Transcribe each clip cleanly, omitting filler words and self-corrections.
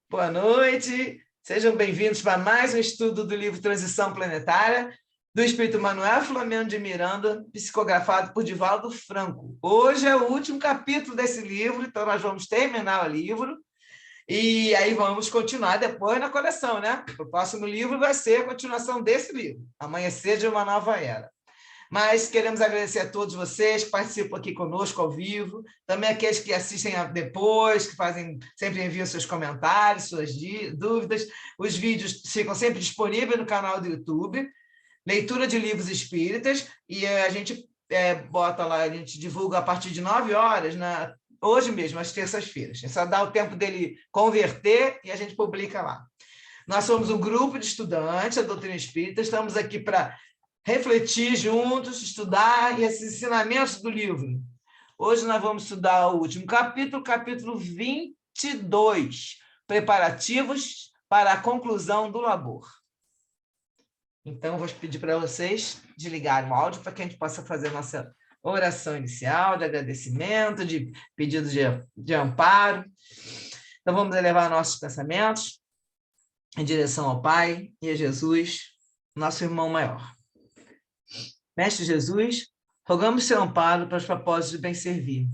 Boa noite, sejam bem-vindos para mais um estudo do livro Transição Planetária, do Espírito Manuel Filomeno de Miranda, psicografado por Divaldo Franco. Hoje é o último capítulo desse livro, então nós vamos terminar o livro e aí vamos continuar depois na coleção, né? O próximo livro vai ser a continuação desse livro, Amanhecer de uma Nova Era. Mas queremos agradecer a todos vocês que participam aqui conosco ao vivo, também aqueles que assistem depois, que sempre enviam seus comentários, suas dúvidas. Os vídeos ficam sempre disponíveis no canal do YouTube, leitura de livros espíritas, e a gente bota lá, a gente divulga a partir de 9 horas, hoje mesmo, às terças-feiras. É só dar o tempo dele converter e a gente publica lá. Nós somos um grupo de estudantes da doutrina espírita, estamos aqui para refletir juntos, estudar esses ensinamentos do livro. Hoje nós vamos estudar o último capítulo, capítulo 22, preparativos para a conclusão do labor. Então, vou pedir para vocês desligarem o áudio para que a gente possa fazer a nossa oração inicial, de agradecimento, de pedido de amparo. Então, vamos elevar nossos pensamentos em direção ao Pai e a Jesus, nosso irmão maior. Mestre Jesus, rogamos seu amparo para os propósitos de bem servir.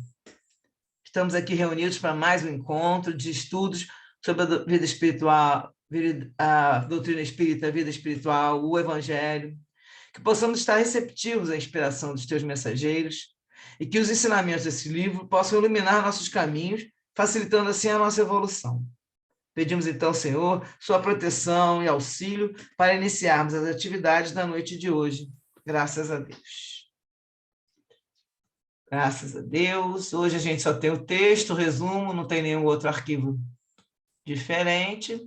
Estamos aqui reunidos para mais um encontro de estudos sobre a vida espiritual, a doutrina espírita, a vida espiritual, o Evangelho, que possamos estar receptivos à inspiração dos teus mensageiros e que os ensinamentos desse livro possam iluminar nossos caminhos, facilitando assim a nossa evolução. Pedimos então, Senhor, sua proteção e auxílio para iniciarmos as atividades da noite de hoje. Graças a Deus. Graças a Deus. Hoje a gente só tem o texto, o resumo, não tem nenhum outro arquivo diferente.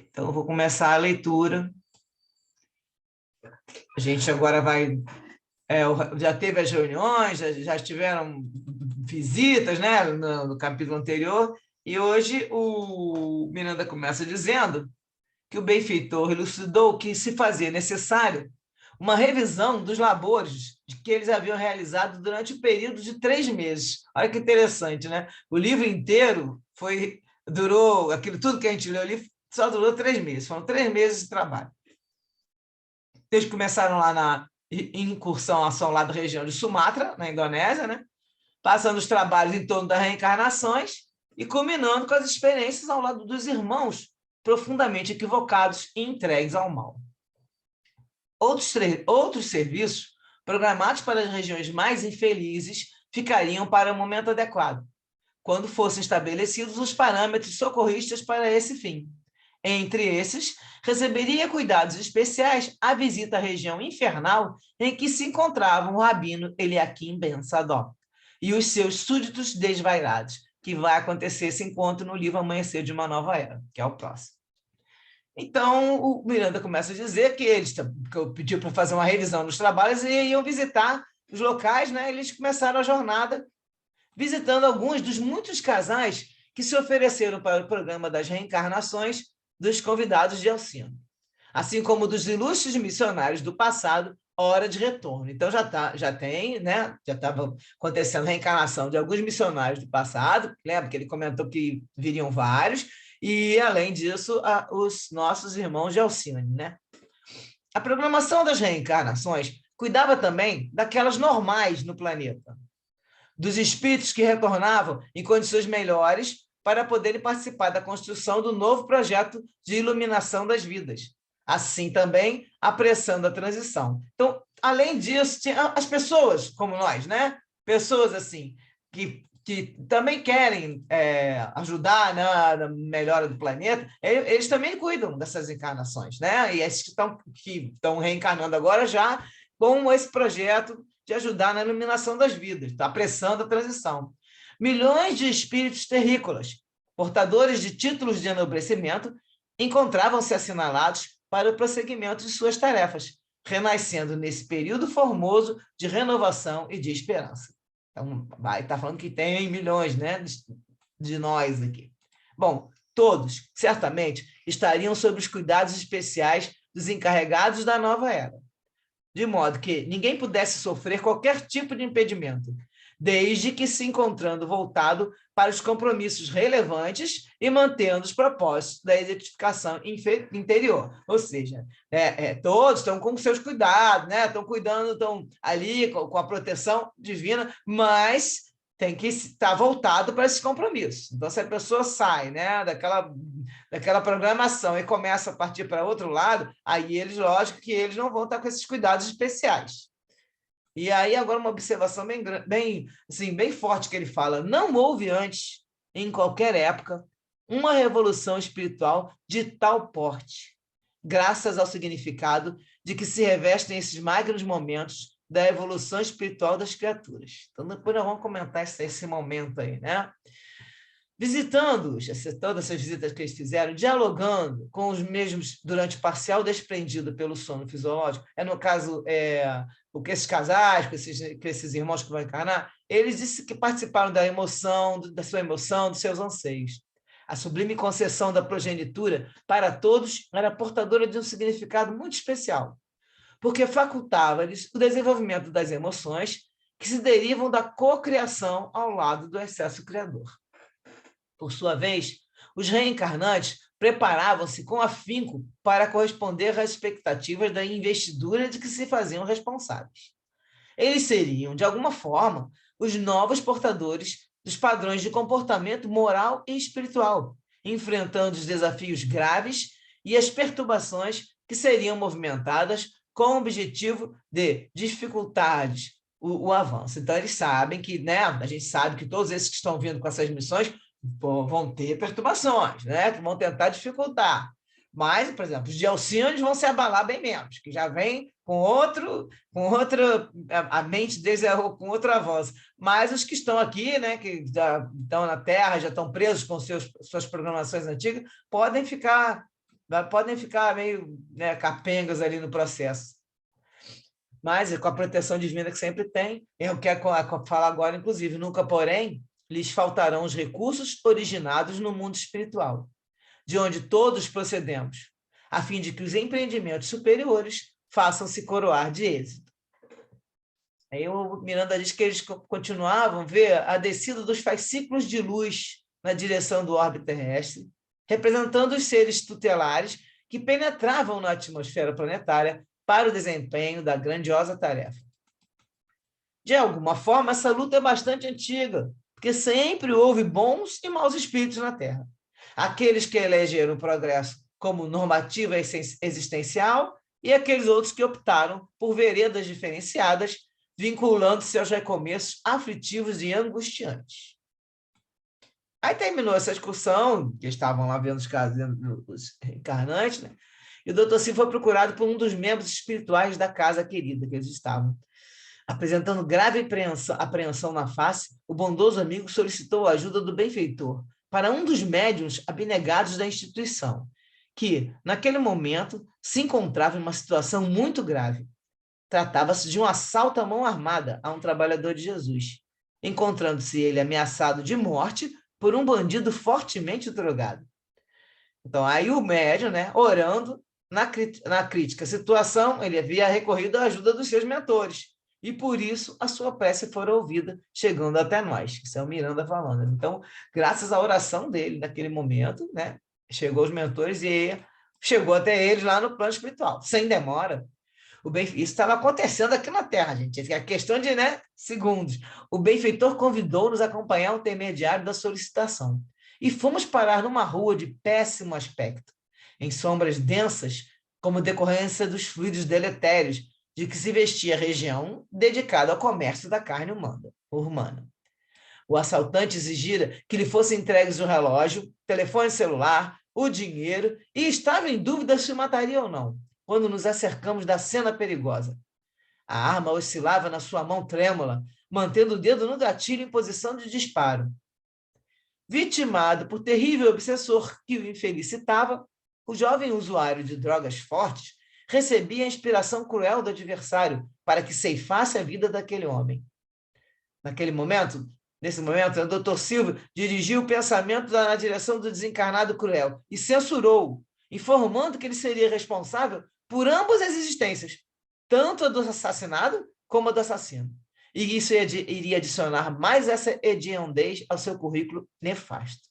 Então, eu vou começar a leitura. A gente agora vai... já teve as reuniões, já tiveram visitas, né, no capítulo anterior, e hoje o Miranda começa dizendo que o benfeitor elucidou que se fazia necessário uma revisão dos labores que eles haviam realizado durante o período de 3 meses. Olha que interessante, né? O livro inteiro durou, aquilo tudo que a gente leu ali, só durou 3 meses. Foram 3 meses de trabalho. Eles começaram lá na incursão, ação lá da região de Sumatra, na Indonésia, né? Passando os trabalhos em torno das reencarnações e culminando com as experiências ao lado dos irmãos profundamente equivocados e entregues ao mal. Outros serviços, programados para as regiões mais infelizes, ficariam para o momento adequado, quando fossem estabelecidos os parâmetros socorristas para esse fim. Entre esses, receberia cuidados especiais a visita à região infernal em que se encontravam o rabino Eliakim Ben Sadok e os seus súditos desvairados, que vai acontecer esse encontro no livro Amanhecer de uma Nova Era, que é o próximo. Então, o Miranda começa a dizer que eu pedi para fazer uma revisão dos trabalhos e iam visitar os locais, né? Eles começaram a jornada visitando alguns dos muitos casais que se ofereceram para o programa das reencarnações dos convidados de Alcino, assim como dos ilustres missionários do passado, hora de retorno. Então, já tem, né? Já estava acontecendo a reencarnação de alguns missionários do passado, lembra que ele comentou que viriam vários, e, além disso, os nossos irmãos de Alcine, né? A programação das reencarnações cuidava também daquelas normais no planeta, dos espíritos que retornavam em condições melhores para poderem participar da construção do novo projeto de iluminação das vidas, assim também apressando a transição. Então, além disso, tinha as pessoas como nós, né? Pessoas assim, que também querem ajudar na melhora do planeta, eles também cuidam dessas encarnações, né? E esses que estão reencarnando agora já com esse projeto de ajudar na iluminação das vidas, está apressando a transição. Milhões de espíritos terrícolas, portadores de títulos de enobrecimento, encontravam-se assinalados para o prosseguimento de suas tarefas, renascendo nesse período formoso de renovação e de esperança. Então, vai estar falando que tem milhões, né, de nós aqui. Bom, todos, certamente, estariam sob os cuidados especiais dos encarregados da nova era, de modo que ninguém pudesse sofrer qualquer tipo de impedimento, desde que se encontrando voltado para os compromissos relevantes e mantendo os propósitos da edificação interior. Ou seja, todos estão com seus cuidados, né? Estão cuidando, estão ali com a proteção divina, mas tem que estar voltado para esse compromisso. Então, se a pessoa sai, né, daquela programação e começa a partir para outro lado, aí eles, lógico que eles não vão estar com esses cuidados especiais. E aí, agora, uma observação bem forte que ele fala: não houve antes, em qualquer época, uma revolução espiritual de tal porte, graças ao significado de que se revestem esses magnos momentos da evolução espiritual das criaturas. Então, depois nós vamos comentar esse momento aí, né? Visitando-os, todas essas visitas que eles fizeram, dialogando com os mesmos durante o parcial desprendido pelo sono fisiológico, no caso, com esses casais, com esses irmãos que vão encarnar, eles disseram que participaram da emoção, da sua emoção, dos seus anseios. A sublime concessão da progenitura, para todos, era portadora de um significado muito especial, porque facultava-lhes o desenvolvimento das emoções que se derivam da cocriação ao lado do excesso criador. Por sua vez, os reencarnantes preparavam-se com afinco para corresponder às expectativas da investidura de que se faziam responsáveis. Eles seriam, de alguma forma, os novos portadores dos padrões de comportamento moral e espiritual, enfrentando os desafios graves e as perturbações que seriam movimentadas com o objetivo de dificultar o avanço. Então, eles sabem que, né, a gente sabe que todos esses que estão vindo com essas missões vão ter perturbações, né, que vão tentar dificultar. Mas, por exemplo, os de Alcínodes vão se abalar bem menos, que já vem com outro, a mente deles é com outro avanço. Mas os que estão aqui, né, que já estão na Terra, já estão presos com suas programações antigas, podem ficar meio, né, capengas ali no processo. Mas, com a proteção divina que sempre tem, eu quero falar agora, inclusive, nunca, porém, lhes faltarão os recursos originados no mundo espiritual, de onde todos procedemos, a fim de que os empreendimentos superiores façam-se coroar de êxito. Aí o Miranda diz que eles continuavam a ver a descida dos fascículos de luz na direção do orbe terrestre, representando os seres tutelares que penetravam na atmosfera planetária para o desempenho da grandiosa tarefa. De alguma forma, essa luta é bastante antiga, porque sempre houve bons e maus espíritos na Terra. Aqueles que elegeram o progresso como normativa existencial e aqueles outros que optaram por veredas diferenciadas, vinculando-se aos recomeços aflitivos e angustiantes. Aí terminou essa excursão, que estavam lá vendo os casos dos reencarnantes, né? E o doutor Silva foi procurado por um dos membros espirituais da casa querida que eles estavam. Apresentando grave apreensão na face, o bondoso amigo solicitou a ajuda do benfeitor para um dos médiuns abnegados da instituição, que, naquele momento, se encontrava em uma situação muito grave. Tratava-se de um assalto à mão armada a um trabalhador de Jesus, encontrando-se ele ameaçado de morte por um bandido fortemente drogado. Então, aí o médium, né, orando na crítica situação, ele havia recorrido à ajuda dos seus mentores, e por isso a sua prece foi ouvida, chegando até nós. Isso é o Miranda falando. Então, graças à oração dele naquele momento, né, chegou os mentores e chegou até eles lá no plano espiritual, sem demora. Isso estava acontecendo aqui na Terra, gente. É questão de, né, segundos. O benfeitor convidou-nos a acompanhar o intermediário da solicitação. E fomos parar numa rua de péssimo aspecto, em sombras densas, como decorrência dos fluidos deletérios de que se vestia a região dedicada ao comércio da carne humana. O assaltante exigira que lhe fossem entregues o relógio, telefone celular, o dinheiro, e estava em dúvida se o mataria ou não, quando nos acercamos da cena perigosa. A arma oscilava na sua mão trêmula, mantendo o dedo no gatilho em posição de disparo. Vitimado por terrível obsessor que o infelicitava, o jovem usuário de drogas fortes recebia a inspiração cruel do adversário para que ceifasse a vida daquele homem. Nesse momento, o Dr. Silva dirigiu o pensamento na direção do desencarnado cruel e censurou-o, informando que ele seria responsável por ambas as existências, tanto a do assassinado como a do assassino. e isso iria adicionar mais essa hediondez ao seu currículo nefasto.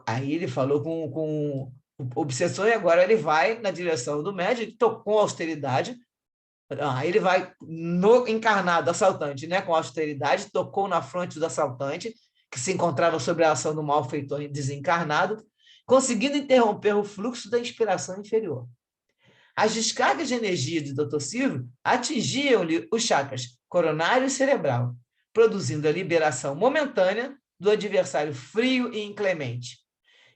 Aí ele falou com o obsessor e agora ele vai na direção do médico, com austeridade. Ele vai no encarnado assaltante, né, com austeridade, tocou na fronte do assaltante, que se encontrava sob a ação do malfeitor desencarnado, conseguindo interromper o fluxo da inspiração inferior. As descargas de energia de Dr. Silvio atingiam-lhe os chakras coronário e cerebral, produzindo a liberação momentânea do adversário frio e inclemente.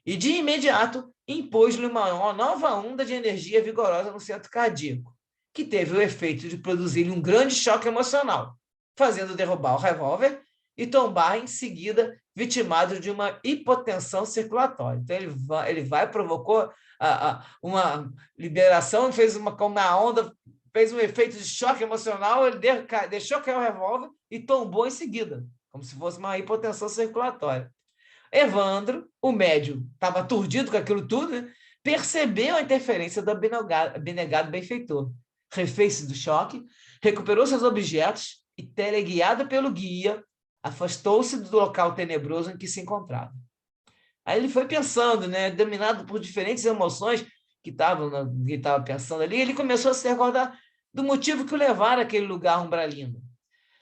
E, de imediato, impôs-lhe uma nova onda de energia vigorosa no centro cardíaco, que teve o efeito de produzir-lhe um grande choque emocional, fazendo derrubar o revólver e tombar em seguida, vitimado de uma hipotensão circulatória. Então, ele provocou uma liberação, fez uma onda, fez um efeito de choque emocional, ele deixou cair o revólver e tombou em seguida, como se fosse uma hipotensão circulatória. Evandro, o médium, estava aturdido com aquilo tudo, né? Percebeu a interferência do abnegado benfeitor. Refez-se do choque, recuperou seus objetos e, teleguiado pelo guia, afastou-se do local tenebroso em que se encontrava. Aí ele foi pensando, né, dominado por diferentes emoções que estava pensando ali, ele começou a se recordar do motivo que o levara àquele lugar umbralino,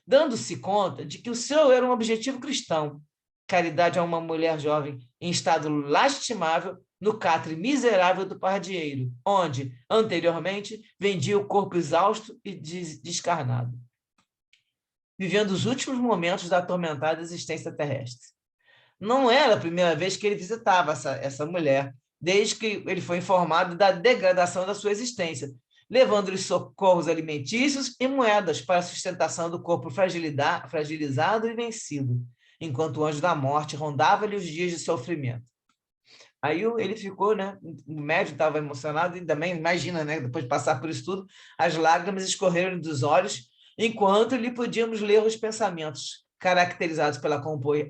dando-se conta de que o seu era um objetivo cristão, caridade a uma mulher jovem em estado lastimável no catre miserável do pardieiro, onde, anteriormente, vendia o corpo exausto e descarnado, vivendo os últimos momentos da atormentada existência terrestre. Não era a primeira vez que ele visitava essa mulher, desde que ele foi informado da degradação da sua existência, levando-lhe socorros alimentícios e moedas para a sustentação do corpo fragilizado e vencido, enquanto o anjo da morte rondava-lhe os dias de sofrimento. Aí ele ficou, né? O médico estava emocionado e também, imagina, né? Depois de passar por isso tudo, as lágrimas escorreram dos olhos, enquanto lhe podíamos ler os pensamentos, caracterizados pela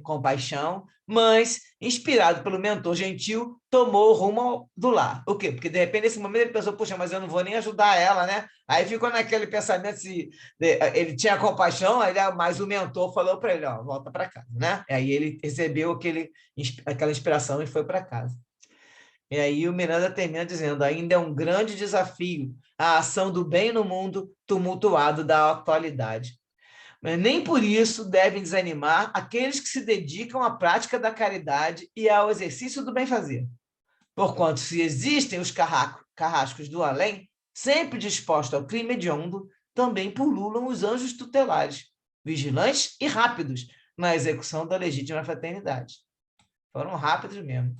compaixão, mas, inspirado pelo mentor gentil, tomou o rumo do lar. O quê? Porque, de repente, nesse momento, ele pensou, puxa, mas eu não vou nem ajudar ela, né? Aí ficou naquele pensamento, ele tinha compaixão, mas o mentor falou para ele, ó, volta para casa, né? Aí ele recebeu aquela inspiração e foi para casa. E aí o Miranda termina dizendo, ainda é um grande desafio a ação do bem no mundo tumultuado da atualidade. Mas nem por isso devem desanimar aqueles que se dedicam à prática da caridade e ao exercício do bem-fazer. Porquanto, se existem os carrascos do além, sempre dispostos ao crime hediondo, também pululam os anjos tutelares, vigilantes e rápidos na execução da legítima fraternidade. Foram rápidos mesmo.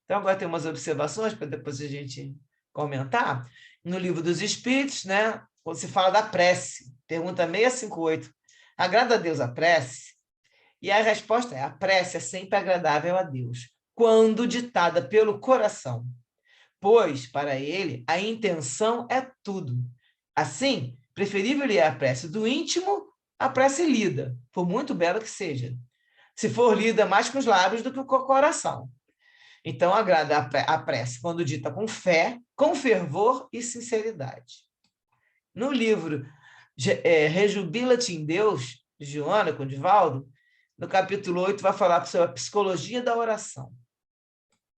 Então, agora tem umas observações para depois a gente comentar. No Livro dos Espíritos, né, quando se fala da prece, pergunta 658, agrada a Deus a prece? E a resposta é, a prece é sempre agradável a Deus, quando ditada pelo coração, pois, para ele, a intenção é tudo. Assim, preferível é a prece do íntimo à prece lida, por muito bela que seja. Se for lida mais com os lábios do que com o coração. Então, agrada a prece quando dita com fé, com fervor e sinceridade. No livro Rejubila-te em Deus, de Joana com Divaldo, no capítulo 8, vai falar sobre a psicologia da oração.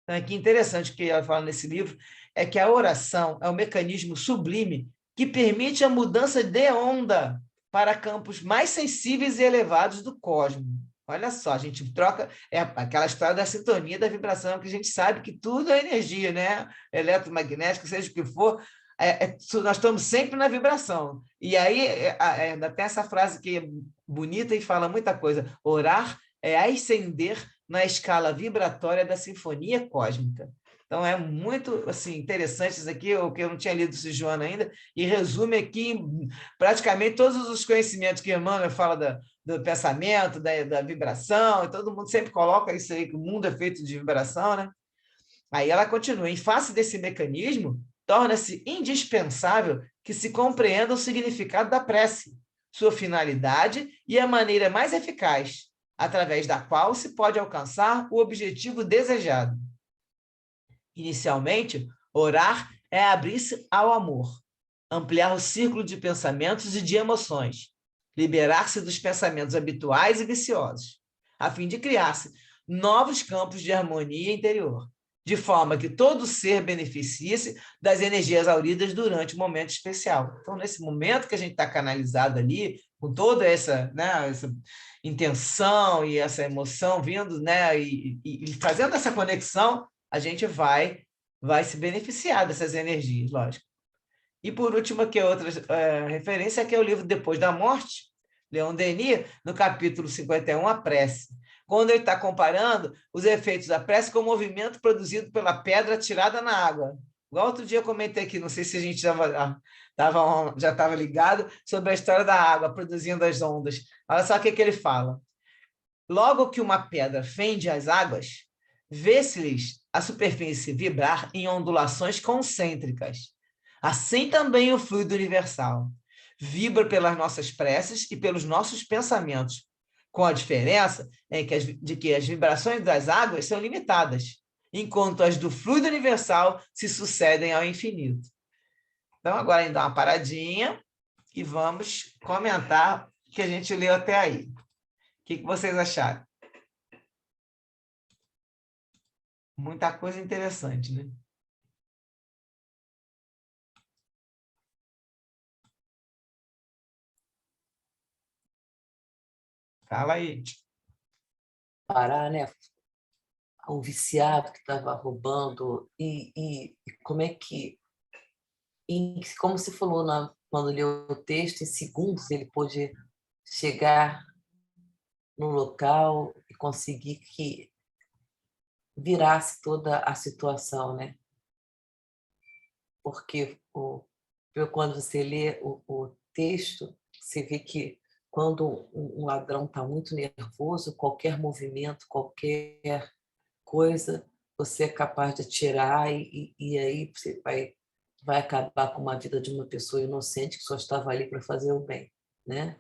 Então, aqui interessante que ela fala nesse livro é que a oração é um mecanismo sublime que permite a mudança de onda para campos mais sensíveis e elevados do cosmos. Olha só, a gente troca, é aquela história da sintonia, da vibração, que a gente sabe que tudo é energia, né? Eletromagnética, seja o que for, nós estamos sempre na vibração. E aí ainda tem essa frase que é bonita e fala muita coisa. Orar é ascender na escala vibratória da sinfonia cósmica. Então, é muito assim, interessante isso aqui, o que eu não tinha lido do Joana ainda, e resume aqui praticamente todos os conhecimentos que Emmanuel fala do pensamento, da vibração, e todo mundo sempre coloca isso aí, que o mundo é feito de vibração, né? Aí ela continua, em face desse mecanismo, torna-se indispensável que se compreenda o significado da prece, sua finalidade e a maneira mais eficaz, através da qual se pode alcançar o objetivo desejado. Inicialmente, orar é abrir-se ao amor, ampliar o círculo de pensamentos e de emoções, liberar-se dos pensamentos habituais e viciosos, a fim de criar-se novos campos de harmonia interior, de forma que todo ser beneficie-se das energias auridas durante o momento especial. Então, nesse momento que a gente está canalizado ali, com toda essa, né, essa intenção e essa emoção vindo, né, e fazendo essa conexão, a gente vai se beneficiar dessas energias, lógico. E, por último, aqui outra referência, que é o livro Depois da Morte, Leon Denis, no capítulo 51, A Prece, quando ele está comparando os efeitos da prece com o movimento produzido pela pedra tirada na água. Igual outro dia eu comentei aqui, não sei se a gente já estava ligado, sobre a história da água produzindo as ondas. Olha só o que ele fala. Logo que uma pedra fende as águas, vê-se-lhes a superfície vibrar em ondulações concêntricas. Assim também o fluido universal vibra pelas nossas preces e pelos nossos pensamentos, com a diferença de que as vibrações das águas são limitadas, enquanto as do fluido universal se sucedem ao infinito. Então, agora a gente dá uma paradinha e vamos comentar o que a gente leu até aí. O que vocês acharam? Muita coisa interessante, né? Fala aí. Parar, né? O viciado que estava roubando e como é que... como você falou quando leu o texto, em segundos ele pôde chegar no local e conseguir que virasse toda a situação, né? Porque quando você lê o texto, você vê que quando um ladrão está muito nervoso, qualquer movimento, qualquer coisa, você é capaz de atirar e aí você vai acabar com a vida de uma pessoa inocente que só estava ali para fazer o bem, né?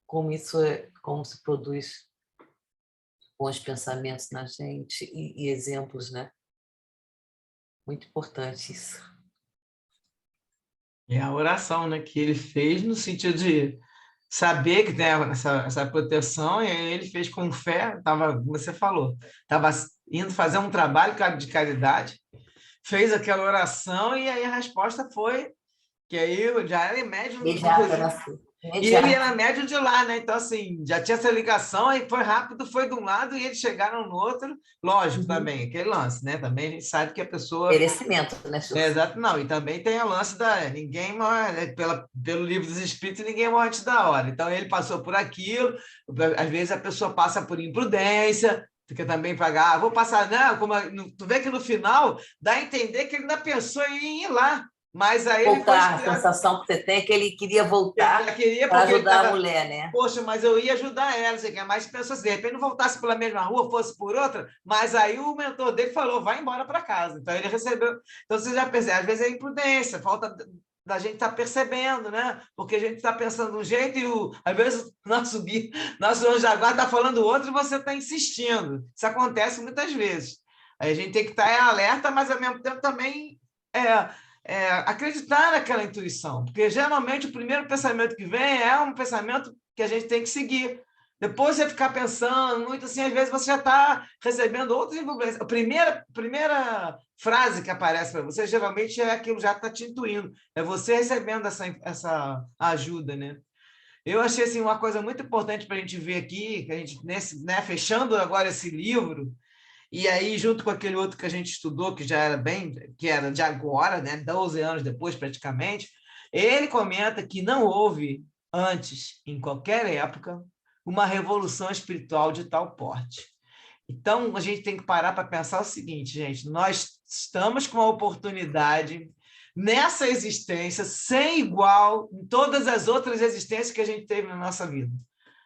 Como se produz bons pensamentos na gente e exemplos, né? Muito importante isso. É a oração, né, que ele fez no sentido de saber que tem essa proteção, e aí ele fez com fé, como você falou, estava indo fazer um trabalho de caridade, fez aquela oração, e aí a resposta foi que aí já era médium, Imediata, e ele era médium de lá, né? Então, assim, já tinha essa ligação, aí foi rápido, foi de um lado e eles chegaram no outro. Lógico, também, aquele lance, né? Também a gente sabe que a pessoa... Merecimento, né, exato, não. E também tem o lance ninguém morre, pelo livro dos Espíritos, ninguém morre antes da hora. Então, ele passou por aquilo, às vezes a pessoa passa por imprudência, fica também pagar, vou passar, não, tu vê que no final dá a entender que ele ainda pensou em ir lá. Mas aí voltar, a sensação que você tem é que ele queria voltar para ajudar a mulher, né? Poxa, mas eu ia ajudar ela, você quer mais pessoas, de repente não voltasse pela mesma rua, fosse por outra, mas aí o mentor dele falou, vai embora para casa. Então ele recebeu. Então você já percebe, às vezes é imprudência, falta da gente estar percebendo, né? Porque a gente está pensando de um jeito e às vezes nosso anjo da guarda está falando outro e você está insistindo. Isso acontece muitas vezes. Aí a gente tem que estar alerta, mas ao mesmo tempo também acreditar naquela intuição, porque geralmente o primeiro pensamento que vem é um pensamento que a gente tem que seguir. Depois você ficar pensando muito assim, às vezes você já está recebendo outras influências. A primeira frase que aparece para você, geralmente é aquilo já está te intuindo, é você recebendo essa ajuda, né? Eu achei assim, uma coisa muito importante para a gente ver aqui, que a gente, fechando agora esse livro, e aí, junto com aquele outro que a gente estudou, que era de agora, né, 12 anos depois, praticamente, ele comenta que não houve antes, em qualquer época, uma revolução espiritual de tal porte. Então, a gente tem que parar para pensar o seguinte, gente, nós estamos com uma oportunidade nessa existência sem igual em todas as outras existências que a gente teve na nossa vida,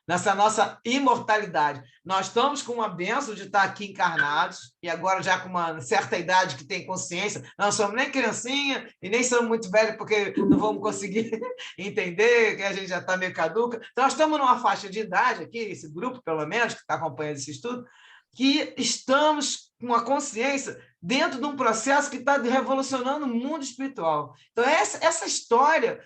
nessa nossa imortalidade. Nós estamos com uma bênção de estar aqui encarnados, e agora já com uma certa idade que tem consciência, não somos nem criancinha e nem somos muito velhos porque não vamos conseguir entender que a gente já está meio caduca. Então, nós estamos numa faixa de idade aqui, esse grupo, pelo menos, que está acompanhando esse estudo, que estamos com a consciência dentro de um processo que está revolucionando o mundo espiritual. Então, essa história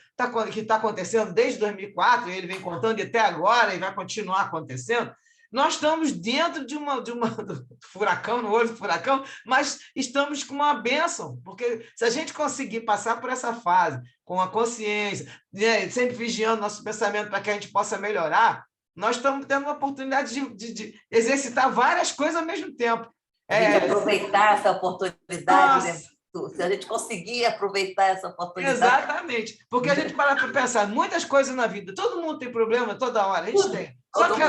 que está acontecendo desde 2004, ele vem contando até agora e vai continuar acontecendo, nós estamos dentro de uma do furacão, no olho do furacão, mas estamos com uma bênção, porque se a gente conseguir passar por essa fase com a consciência, né, sempre vigiando nosso pensamento para que a gente possa melhorar, nós estamos tendo uma oportunidade de exercitar várias coisas ao mesmo tempo. A gente aproveitar essa oportunidade, né? Se a gente conseguir aproveitar essa oportunidade. Exatamente, porque a gente para pensar muitas coisas na vida, todo mundo tem problema toda hora, a gente tem. Só que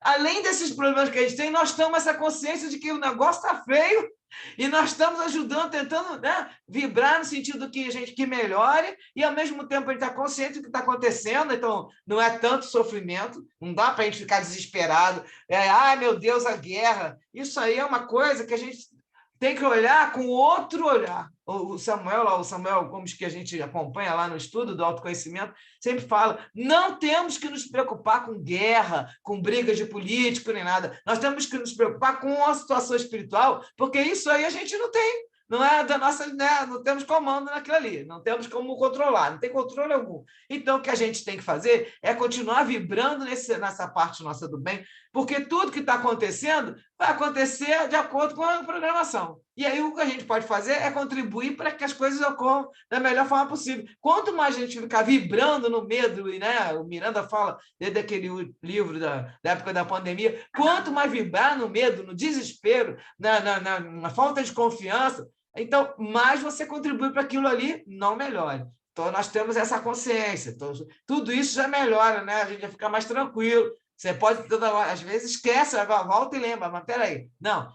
além desses problemas que a gente tem, nós temos essa consciência de que o negócio está feio e nós estamos ajudando, tentando, né, vibrar no sentido que melhore, e ao mesmo tempo a gente está consciente do que está acontecendo, então não é tanto sofrimento, não dá para a gente ficar desesperado, ai meu Deus, a guerra, isso aí é uma coisa que a gente tem que olhar com outro olhar. O Samuel Gomes, que a gente acompanha lá no estudo do autoconhecimento, sempre fala, não temos que nos preocupar com guerra, com briga de político, nem nada. Nós temos que nos preocupar com a situação espiritual, porque isso aí a gente não tem. Não é da nossa, né? Não temos comando naquilo ali, não temos como controlar, não tem controle algum. Então, o que a gente tem que fazer é continuar vibrando nessa parte nossa do bem, porque tudo que está acontecendo vai acontecer de acordo com a programação. E aí o que a gente pode fazer é contribuir para que as coisas ocorram da melhor forma possível. Quanto mais a gente ficar vibrando no medo, e, né, o Miranda fala desde aquele livro da época da pandemia, quanto mais vibrar no medo, no desespero, na falta de confiança, então mais você contribui para aquilo ali não melhore. Então, nós temos essa consciência. Então, tudo isso já melhora, né? A gente vai ficar mais tranquilo. Você pode, às vezes, esquece, volta e lembra, mas peraí, não.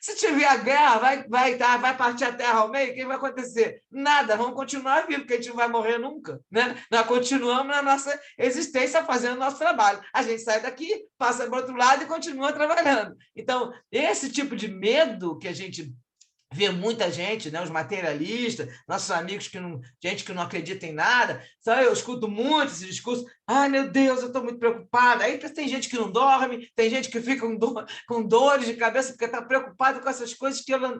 Se tiver a guerra, vai partir a terra ao meio, o que vai acontecer? Nada, vamos continuar vivos, porque a gente não vai morrer nunca. Né? Nós continuamos na nossa existência fazendo o nosso trabalho. A gente sai daqui, passa para o outro lado e continua trabalhando. Então, esse tipo de medo que a gente vê muita gente, né, os materialistas, nossos amigos gente que não acredita em nada, sabe? Eu escuto muito esse discurso, ai meu Deus, eu estou muito preocupada. Aí tem gente que não dorme, tem gente que fica com dores de cabeça porque está preocupado com essas coisas que ela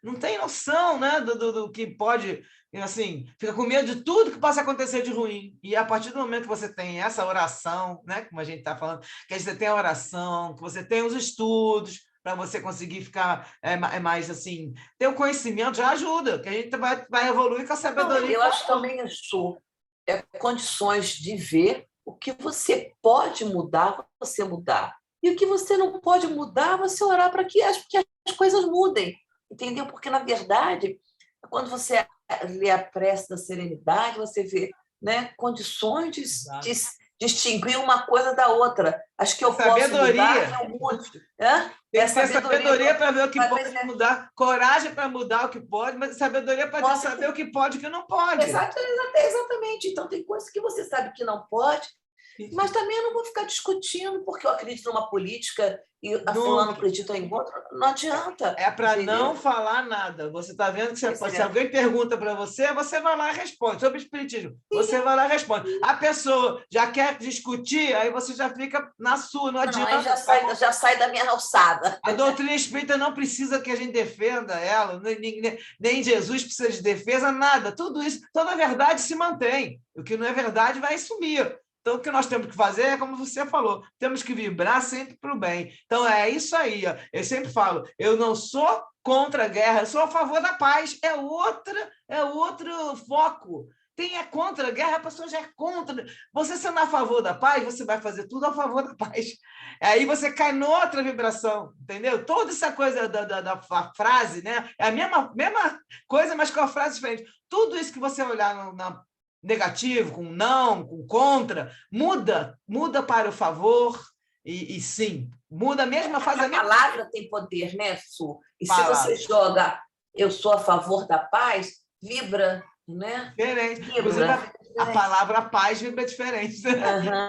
não tem noção, né, do que pode, assim, fica com medo de tudo que possa acontecer de ruim. E a partir do momento que você tem essa oração, né, como a gente está falando, que você tem a oração, que você tem os estudos, para você conseguir ficar mais assim, ter o conhecimento já ajuda, que a gente vai evoluir com a sabedoria. Não, eu acho também isso, condições de ver o que você pode mudar, você mudar. E o que você não pode mudar, você orar para que as coisas mudem. Entendeu? Porque, na verdade, quando você lê a prece da serenidade, você vê, né, condições de distinguir uma coisa da outra. Acho que eu posso mudar, eu mudo. Tem que ter sabedoria para ver o que pode mudar, coragem para mudar o que pode, mas sabedoria para saber o que pode e o que não pode. Exatamente. Então, tem coisas que você sabe que não pode, mas também eu não vou ficar discutindo porque eu acredito numa política e a fulana acredita em outra. Não adianta. É para não falar nada. Você está vendo que se alguém pergunta para você, você vai lá e responde. Sobre espiritismo, você vai lá e responde. A pessoa já quer discutir, aí você já fica na sua, não adianta. Aí já sai da minha alçada. A doutrina espírita não precisa que a gente defenda ela, nem Jesus precisa de defesa, nada. Tudo isso, toda a verdade se mantém. O que não é verdade vai sumir. Então, o que nós temos que fazer é, como você falou, temos que vibrar sempre para o bem. Então, é isso aí. Ó. Eu sempre falo, eu não sou contra a guerra, eu sou a favor da paz. É outro foco. Quem é contra a guerra, a pessoa já é contra. Você sendo a favor da paz, você vai fazer tudo a favor da paz. Aí você cai noutra vibração, entendeu? Toda essa coisa da frase, né? É a mesma coisa, mas com a frase diferente. Tudo isso que você olhar na negativo, com não, com contra, muda para o favor e sim, muda mesmo, faz a mesma... A palavra tem poder, né, Su? E palavra. Se você joga eu sou a favor da paz, vibra, né? Diferente. Vibra. A palavra paz vibra diferente.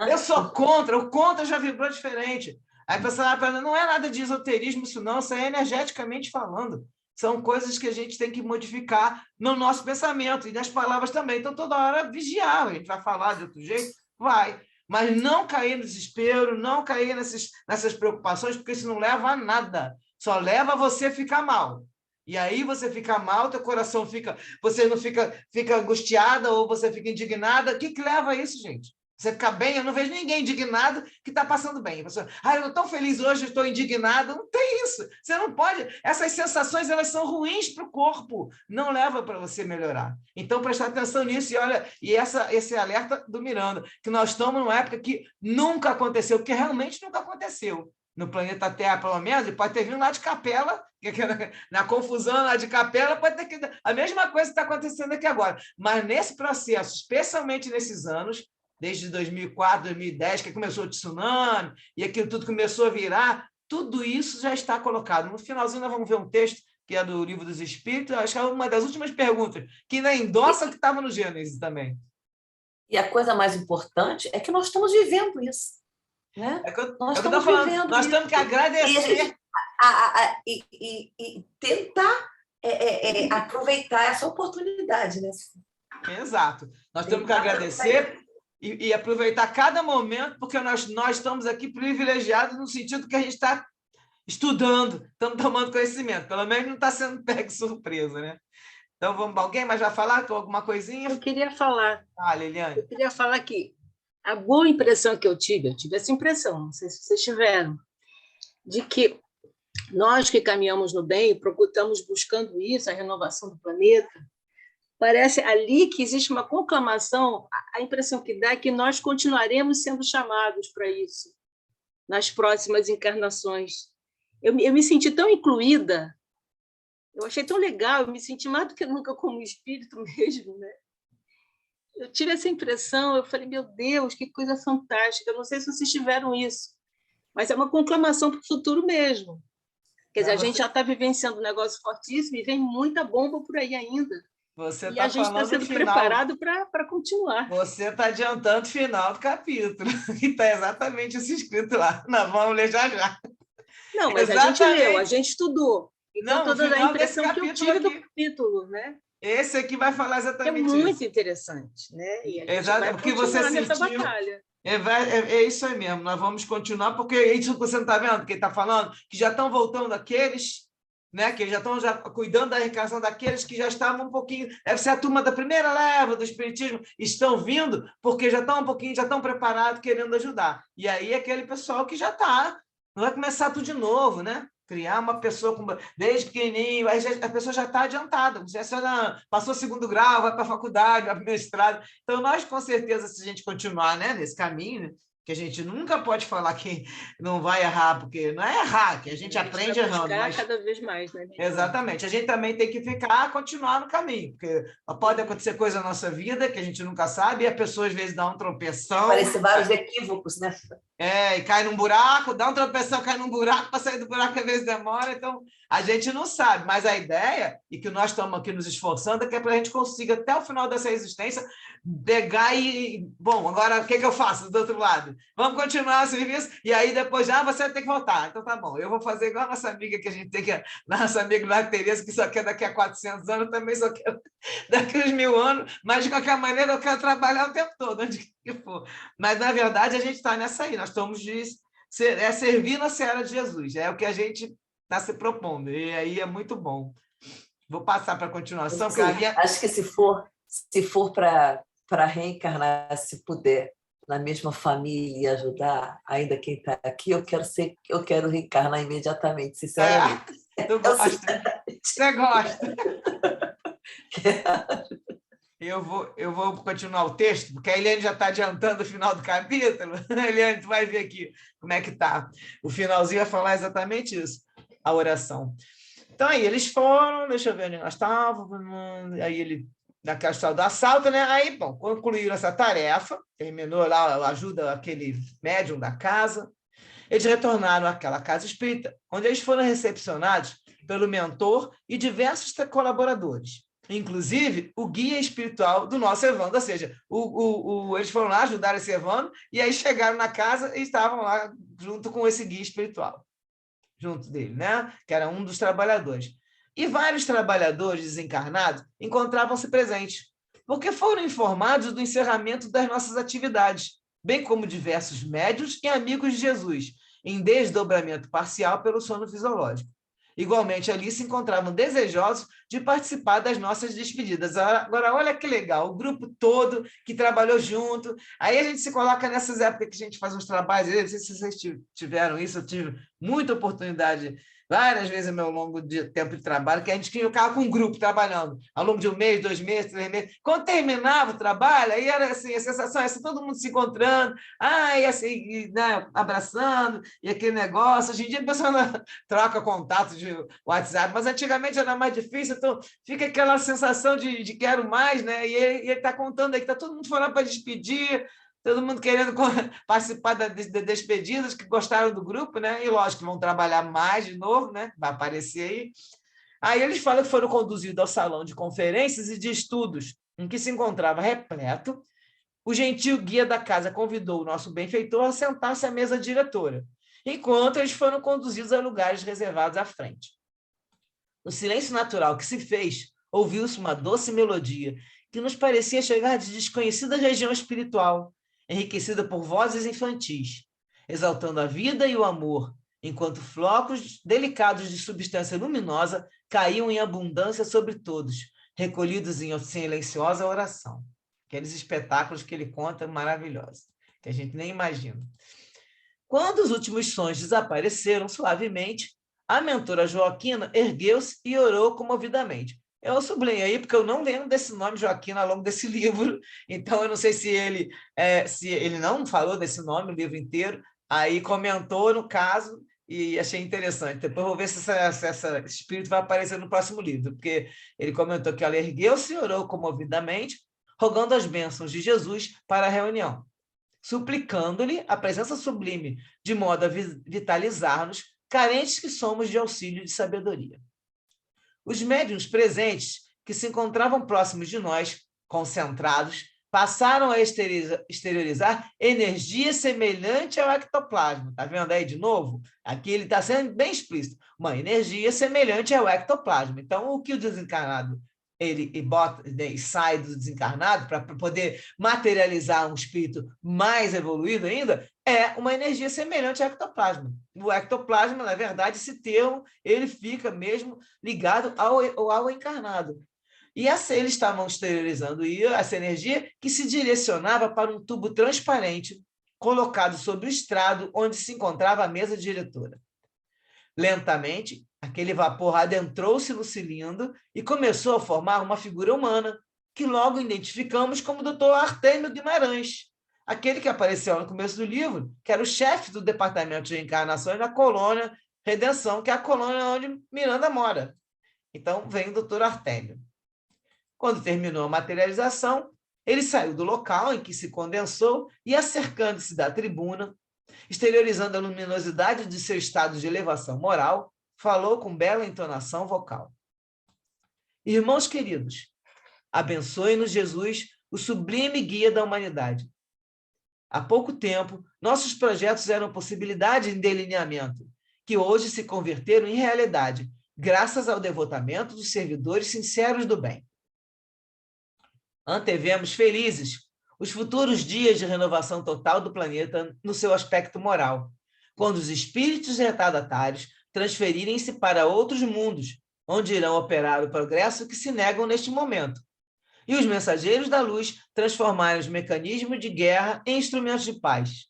Eu sou contra, o contra já vibrou diferente. Aí a pessoa não é nada de esoterismo isso não, isso é energeticamente falando. São coisas que a gente tem que modificar no nosso pensamento e nas palavras também. Então, toda hora vigiar. A gente vai falar de outro jeito? Vai. Mas não cair no desespero, não cair nessas preocupações, porque isso não leva a nada. Só leva a você ficar mal. E aí você fica mal, teu coração fica... Você não fica angustiada ou você fica indignada. O que leva a isso, gente? Você ficar bem? Eu não vejo ninguém indignado que está passando bem. Você, eu estou tão feliz hoje, estou indignado. Não tem isso. Você não pode... Essas sensações, elas são ruins para o corpo. Não leva para você melhorar. Então, prestar atenção nisso. E olha, esse alerta do Miranda, que nós estamos numa época que nunca aconteceu, porque realmente nunca aconteceu. No planeta Terra, pelo menos, e pode ter vindo lá de Capela, na confusão lá de Capela, pode ter que... A mesma coisa está acontecendo aqui agora. Mas nesse processo, especialmente nesses anos, desde 2004, 2010, que começou o tsunami, e aquilo tudo começou a virar, tudo isso já está colocado. No finalzinho, nós vamos ver um texto que é do Livro dos Espíritos, acho que é uma das últimas perguntas, que ainda endossa o que estava no Gênesis também. E a coisa mais importante é que nós estamos vivendo isso. Né? Nós estamos vivendo. Nós temos que agradecer. E tentar aproveitar essa oportunidade. Né? Exato. Nós temos que agradecer e aproveitar cada momento, porque nós estamos aqui privilegiados no sentido que a gente está estudando, estamos tomando conhecimento. Pelo menos não está sendo pego de surpresa, né? Então, alguém mais vai falar alguma coisinha? Eu queria falar. Liliane. Eu queria falar que a boa impressão que eu tive essa impressão, não sei se vocês tiveram, de que nós que caminhamos no bem, estamos buscando isso, a renovação do planeta, parece ali que existe uma conclamação, a impressão que dá é que nós continuaremos sendo chamados para isso, nas próximas encarnações. Eu me senti tão incluída, eu achei tão legal, eu me senti mais do que nunca como espírito mesmo, né? Eu tive essa impressão, eu falei, meu Deus, que coisa fantástica, eu não sei se vocês tiveram isso, mas é uma conclamação para o futuro mesmo. Quer dizer, a gente já está vivenciando um negócio fortíssimo e vem muita bomba por aí ainda. Você e a gente está sendo preparado para continuar. Você está adiantando o final do capítulo, que está exatamente isso escrito lá. Nós vamos ler já já. Não, mas exatamente. A gente leu, a gente estudou. Então, toda a impressão que eu tive aqui, do capítulo, né? Esse aqui vai falar exatamente isso. É muito interessante, né? E exato, porque você sentiu... batalha. É isso aí mesmo, nós vamos continuar, porque é isso que você não está vendo, que ele está falando, que já estão voltando aqueles, né, que já estão cuidando da reencarnação daqueles que já estavam um pouquinho, deve ser a turma da primeira leva do Espiritismo, estão vindo porque já estão um pouquinho, já estão preparados, querendo ajudar. E aí aquele pessoal que já está, não vai começar tudo de novo, né? Criar uma pessoa desde pequenininho, a pessoa já está adiantada, já passou segundo grau, vai para a faculdade, vai para o mestrado. Então, nós, com certeza, se a gente continuar, né, nesse caminho, né, que a gente nunca pode falar que não vai errar, porque não é errar, que a gente aprende errando. Mas cada vez mais, né? Exatamente. A gente também tem que continuar no caminho, porque pode acontecer coisa na nossa vida que a gente nunca sabe, e a pessoa, às vezes, dá um tropeção. Parecem vários equívocos, né? E cai num buraco, dá um tropeção, cai num buraco, para sair do buraco às vezes demora, então a gente não sabe, mas a ideia, e que nós estamos aqui nos esforçando, é que para a gente consiga, até o final dessa existência, pegar bom, agora o que eu faço do outro lado? Vamos continuar o serviço, e aí depois você vai ter que voltar. Então tá bom, eu vou fazer igual a nossa amiga que a gente tem que, nossa amiga lá, Tereza, que só quer daqui a 400 anos, também só quero daqui a uns 1000 anos, mas de qualquer maneira eu quero trabalhar o tempo todo, onde que for. Mas na verdade a gente está nessa aí, nós estamos servir na seara de Jesus, é o que a gente está se propondo, e aí é muito bom. Vou passar para a continuação. Sim, acho que se for para reencarnar, se puder, na mesma família e ajudar, ainda quem está aqui, eu quero reencarnar imediatamente, sinceramente. Você gosta. Eu vou continuar o texto, porque a Eliane já está adiantando o final do capítulo. Eliane, tu vai ver aqui como é que está. O finalzinho vai falar exatamente isso, a oração. Então, aí eles foram, deixa eu ver onde nós estávamos, aí ele, naquela história do assalto, né? Aí, bom, concluíram essa tarefa, terminou lá, ajuda aquele médium da casa, eles retornaram àquela casa espírita, onde eles foram recepcionados pelo mentor e diversos colaboradores. Inclusive o guia espiritual do nosso Evandro, ou seja, eles foram lá ajudar esse Evandro, e aí chegaram na casa e estavam lá junto com esse guia espiritual, junto dele, né? Que era um dos trabalhadores. E vários trabalhadores desencarnados encontravam-se presentes, porque foram informados do encerramento das nossas atividades, bem como diversos médiuns e amigos de Jesus, em desdobramento parcial pelo sono fisiológico. Igualmente, ali se encontravam desejosos de participar das nossas despedidas. Agora, olha que legal, o grupo todo que trabalhou junto. Aí a gente se coloca nessas épocas que a gente faz uns trabalhos, eu não sei se vocês tiveram isso, eu tive muita oportunidade, várias vezes no meu longo tempo de trabalho, que a gente ficava com um grupo trabalhando, ao longo de 1 mês, 2 meses, 3 meses. Quando terminava o trabalho, aí era assim, a sensação, assim, todo mundo se encontrando, e assim, né, abraçando, e aquele negócio. Hoje em dia a pessoa troca contato de WhatsApp, mas antigamente era mais difícil, então fica aquela sensação de quero mais, né? E ele está contando aí que está todo mundo falando para despedir, todo mundo querendo participar das despedidas, que gostaram do grupo, né? E lógico que vão trabalhar mais de novo, né? Vai aparecer aí. Aí eles falam que foram conduzidos ao salão de conferências e de estudos, em que se encontrava repleto. O gentil guia da casa convidou o nosso benfeitor a sentar-se à mesa diretora, enquanto eles foram conduzidos a lugares reservados à frente. No silêncio natural que se fez, ouviu-se uma doce melodia que nos parecia chegar de desconhecida região espiritual, enriquecida por vozes infantis, exaltando a vida e o amor, enquanto flocos delicados de substância luminosa caíam em abundância sobre todos, recolhidos em silenciosa oração. Aqueles espetáculos que ele conta maravilhosos, que a gente nem imagina. Quando os últimos sons desapareceram suavemente, a mentora Joaquina ergueu-se e orou comovidamente. Eu sublinho aí, porque eu não lembro desse nome Joaquina ao longo desse livro, então eu não sei se ele não falou desse nome o livro inteiro, aí comentou no caso e achei interessante. Depois vou ver se esse espírito vai aparecer no próximo livro, porque ele comentou que ela ergueu-se e orou comovidamente, rogando as bênçãos de Jesus para a reunião, suplicando-lhe a presença sublime, de modo a vitalizar-nos, carentes que somos de auxílio de sabedoria. Os médiuns presentes, que se encontravam próximos de nós, concentrados, passaram a exteriorizar energia semelhante ao ectoplasma. Está vendo aí de novo? Aqui ele está sendo bem explícito. Uma energia semelhante ao ectoplasma. Então, o que o desencarnado ele sai do desencarnado para poder materializar um espírito mais evoluído ainda, é uma energia semelhante ao ectoplasma. O ectoplasma, na verdade, esse termo, ele fica mesmo ligado ao encarnado. E eles estavam exteriorizando essa energia que se direcionava para um tubo transparente colocado sobre o estrado onde se encontrava a mesa diretora. Lentamente, aquele vapor adentrou-se no cilindro e começou a formar uma figura humana, que logo identificamos como o Dr. Artêmio Guimarães, aquele que apareceu no começo do livro, que era o chefe do Departamento de Reencarnações da colônia Redenção, que é a colônia onde Miranda mora. Então, vem o Dr. Artêmio. Quando terminou a materialização, ele saiu do local em que se condensou e, acercando-se da tribuna, exteriorizando a luminosidade de seu estado de elevação moral, falou com bela entonação vocal. Irmãos queridos, abençoe-nos Jesus, o sublime guia da humanidade. Há pouco tempo, nossos projetos eram possibilidade em delineamento, que hoje se converteram em realidade, graças ao devotamento dos servidores sinceros do bem. Antevemos felizes os futuros dias de renovação total do planeta no seu aspecto moral, quando os espíritos retardatários transferirem-se para outros mundos, onde irão operar o progresso que se negam neste momento, e os mensageiros da luz transformarem os mecanismos de guerra em instrumentos de paz,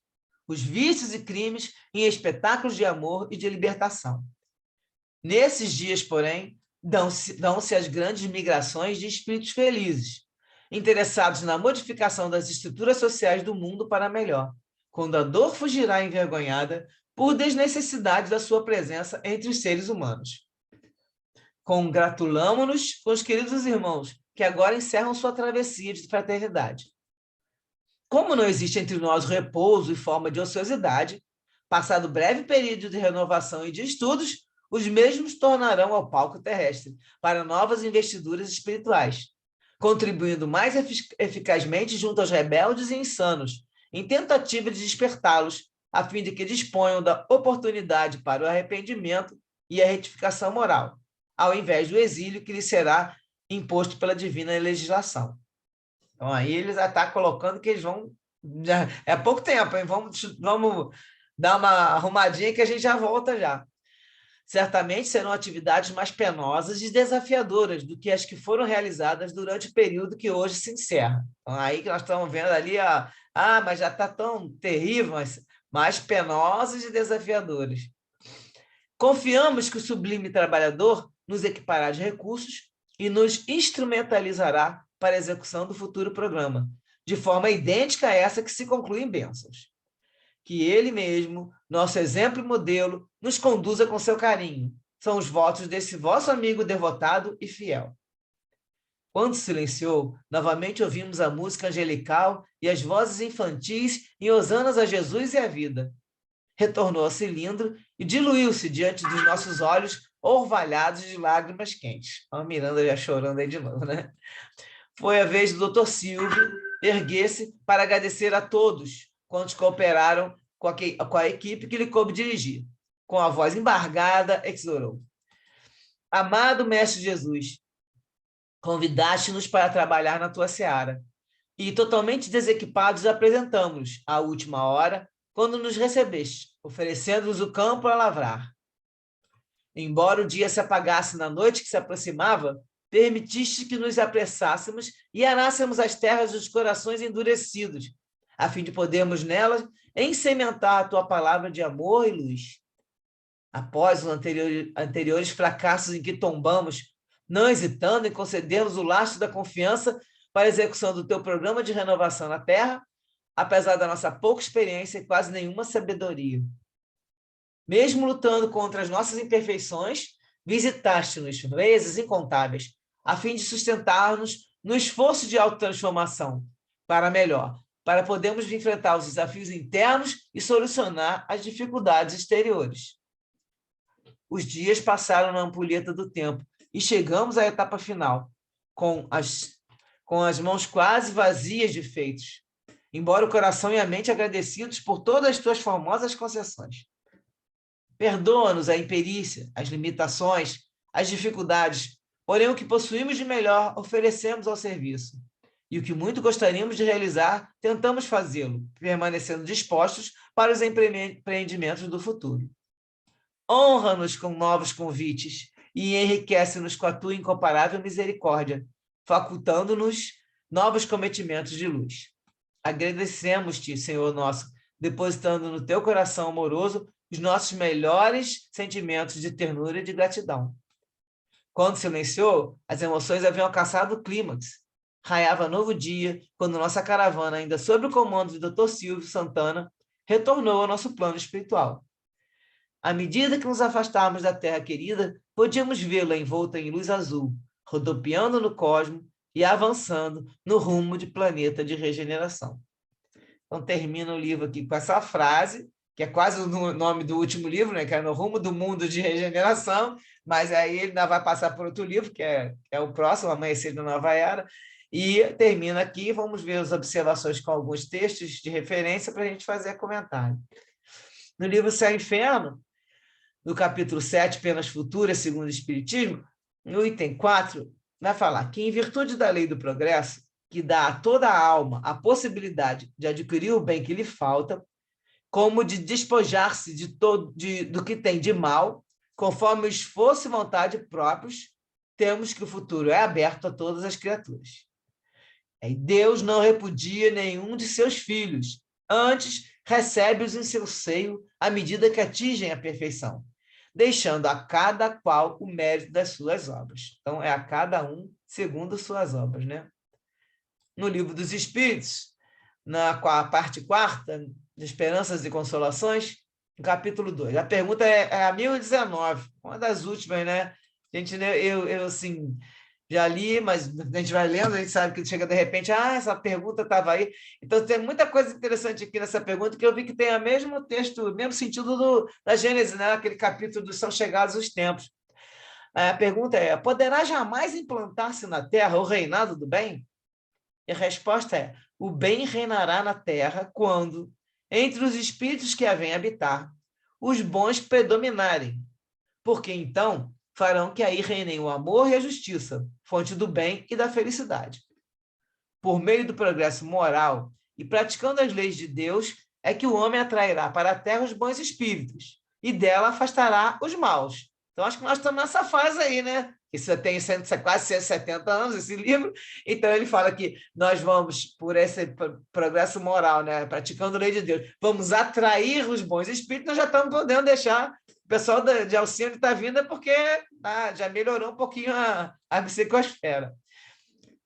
os vícios e crimes em espetáculos de amor e de libertação. Nesses dias, porém, dão-se as grandes migrações de espíritos felizes, interessados na modificação das estruturas sociais do mundo para melhor, quando a dor fugirá envergonhada por desnecessidade da sua presença entre os seres humanos. Congratulamo-nos com os queridos irmãos que agora encerram sua travessia de fraternidade. Como não existe entre nós repouso e forma de ociosidade, passado breve período de renovação e de estudos, os mesmos tornarão ao palco terrestre para novas investiduras espirituais, contribuindo mais eficazmente junto aos rebeldes e insanos, em tentativa de despertá-los, a fim de que disponham da oportunidade para o arrependimento e a retificação moral, ao invés do exílio que lhes será imposto pela divina legislação. Então, aí eles já estão colocando que eles vão Já é pouco tempo, hein? Vamos dar uma arrumadinha que a gente já volta já. Certamente serão atividades mais penosas e desafiadoras do que as que foram realizadas durante o período que hoje se encerra. Então, aí que nós estamos vendo ali, mas já está tão terrível, mas mais penosas e desafiadoras. Confiamos que o sublime trabalhador nos equipará de recursos e nos instrumentalizará para a execução do futuro programa, de forma idêntica a essa que se conclui em bênçãos. Que ele mesmo, nosso exemplo e modelo, nos conduza com seu carinho. São os votos desse vosso amigo devotado e fiel. Quando silenciou, novamente ouvimos a música angelical e as vozes infantis em hosanas a Jesus e à vida. Retornou ao cilindro e diluiu-se diante dos nossos olhos orvalhados de lágrimas quentes. A Miranda já chorando aí de novo, né? Foi a vez do Dr. Silvio erguer-se para agradecer a todos quantos cooperaram com a equipe que lhe coube dirigir. Com a voz embargada, exorou: Amado Mestre Jesus, convidaste-nos para trabalhar na tua seara, e totalmente desequipados apresentamos-nos à última hora, quando nos recebeste, oferecendo-nos o campo a lavrar. Embora o dia se apagasse na noite que se aproximava, permitiste que nos apressássemos e arássemos as terras dos corações endurecidos, a fim de podermos nelas ensementar a tua palavra de amor e luz. Após os anteriores fracassos em que tombamos, não hesitando em conceder-nos o lastro da confiança para a execução do teu programa de renovação na Terra, apesar da nossa pouca experiência e quase nenhuma sabedoria. Mesmo lutando contra as nossas imperfeições, visitaste-nos vezes incontáveis, a fim de sustentar-nos no esforço de autotransformação para melhor, para podermos enfrentar os desafios internos e solucionar as dificuldades exteriores. Os dias passaram na ampulheta do tempo e chegamos à etapa final, com as mãos quase vazias de feitos, embora o coração e a mente agradecidos por todas as tuas formosas concessões. Perdoa-nos a imperícia, as limitações, as dificuldades, porém o que possuímos de melhor oferecemos ao serviço. E o que muito gostaríamos de realizar, tentamos fazê-lo, permanecendo dispostos para os empreendimentos do futuro. Honra-nos com novos convites e enriquece-nos com a tua incomparável misericórdia, facultando-nos novos cometimentos de luz. Agradecemos-te, Senhor nosso, depositando no teu coração amoroso os nossos melhores sentimentos de ternura e de gratidão. Quando silenciou, as emoções haviam alcançado o clímax. Raiava novo dia, quando nossa caravana, ainda sob o comando do Dr. Silvio Santana, retornou ao nosso plano espiritual. À medida que nos afastávamos da terra querida, podíamos vê-la envolta em luz azul, rodopiando no cosmos e avançando no rumo de planeta de regeneração. Então, termina o livro aqui com essa frase, que é quase o nome do último livro, né? Que é No Rumo do Mundo de Regeneração, mas aí ele ainda vai passar por outro livro, que é o próximo, Amanhecer da Nova Era, e termina aqui, vamos ver as observações com alguns textos de referência para a gente fazer comentário. No livro Céu e Inferno, no capítulo 7, Penas Futuras, segundo o Espiritismo, no item 4, vai falar que, em virtude da lei do progresso, que dá a toda a alma a possibilidade de adquirir o bem que lhe falta, como de despojar-se do que tem de mal, conforme o esforço e vontade próprios, temos que o futuro é aberto a todas as criaturas. E Deus não repudia nenhum de seus filhos, antes recebe-os em seu seio à medida que atingem a perfeição, deixando a cada qual o mérito das suas obras. Então, é a cada um segundo suas obras, né? No Livro dos Espíritos, na parte 4ª, de Esperanças e Consolações, no capítulo 2. A pergunta é a 1019, uma das últimas, né? Gente, eu assim, já li, mas a gente vai lendo, a gente sabe que chega de repente, essa pergunta estava aí. Então, tem muita coisa interessante aqui nessa pergunta, que eu vi que tem o mesmo texto, o mesmo sentido da Gênesis, né? Aquele capítulo do São Chegados os Tempos. A pergunta é: poderá jamais implantar-se na Terra o reinado do bem? E a resposta é: o bem reinará na Terra quando, entre os espíritos que a vêm habitar, os bons predominarem, porque então farão que aí reinem o amor e a justiça, fonte do bem e da felicidade. Por meio do progresso moral e praticando as leis de Deus, é que o homem atrairá para a terra os bons espíritos, e dela afastará os maus. Então, acho que nós estamos nessa fase aí, né? Isso tem quase 170 anos, esse livro. Então, ele fala que nós vamos, por esse progresso moral, né? Praticando a lei de Deus, vamos atrair os bons espíritos, nós já estamos podendo deixar o pessoal de Alcione está vindo, porque já melhorou um pouquinho a psicosfera.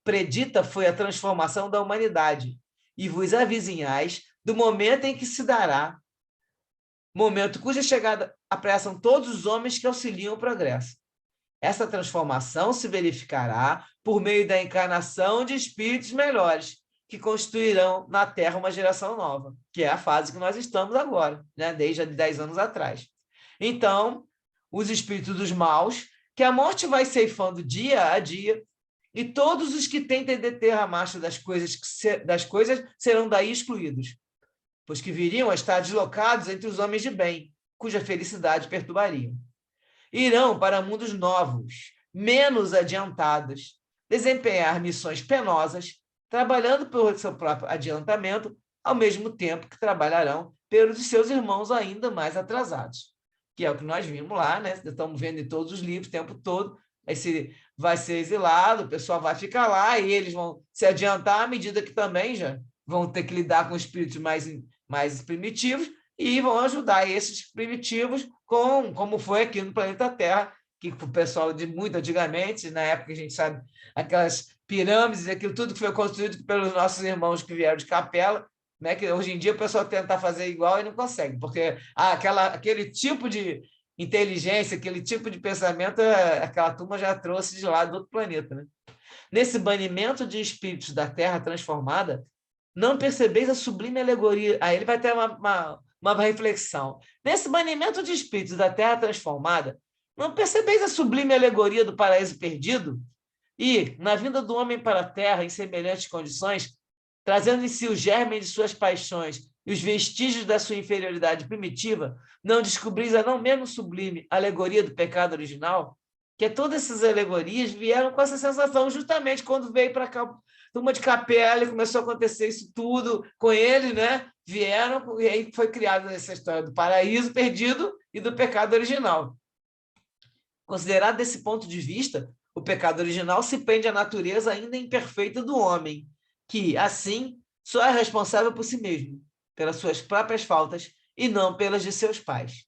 Predita foi a transformação da humanidade, e vos avizinhais do momento em que se dará, momento cuja chegada apressam todos os homens que auxiliam o progresso. Essa transformação se verificará por meio da encarnação de espíritos melhores, que constituirão na Terra uma geração nova, que é a fase que nós estamos agora, né? Desde 10 anos atrás. Então, os espíritos dos maus, que a morte vai ceifando dia a dia, e todos os que tentem deter a marcha das coisas serão daí excluídos, pois que viriam a estar deslocados entre os homens de bem, cuja felicidade perturbariam. Irão para mundos novos, menos adiantados, desempenhar missões penosas, trabalhando pelo seu próprio adiantamento, ao mesmo tempo que trabalharão pelos seus irmãos ainda mais atrasados, que é o que nós vimos lá, né? Estamos vendo em todos os livros o tempo todo. Esse vai ser exilado, o pessoal vai ficar lá e eles vão se adiantar à medida que também já vão ter que lidar com espíritos mais primitivos e vão ajudar esses primitivos como foi aqui no planeta Terra, que o pessoal de muito antigamente, na época a gente sabe, aquelas pirâmides, aquilo tudo que foi construído pelos nossos irmãos que vieram de Capela, né, que hoje em dia o pessoal tenta fazer igual e não consegue, porque aquele tipo de inteligência, aquele tipo de pensamento, aquela turma já trouxe de lá do outro planeta. Né? Nesse banimento de espíritos da Terra transformada, não percebeis a sublime alegoria. Aí ele vai ter uma reflexão. Nesse banimento de espíritos da Terra transformada, não percebeis a sublime alegoria do paraíso perdido? E, na vinda do homem para a Terra, em semelhantes condições, trazendo em si o germe de suas paixões e os vestígios da sua inferioridade primitiva, não descobris a não menos sublime alegoria do pecado original? Que todas essas alegorias vieram com essa sensação, justamente quando veio para cá turma de Capela e começou a acontecer isso tudo com eles, né? Vieram, e aí foi criada essa história do paraíso perdido e do pecado original. Considerado desse ponto de vista, o pecado original se prende à natureza ainda imperfeita do homem, que, assim, só é responsável por si mesmo, pelas suas próprias faltas e não pelas de seus pais.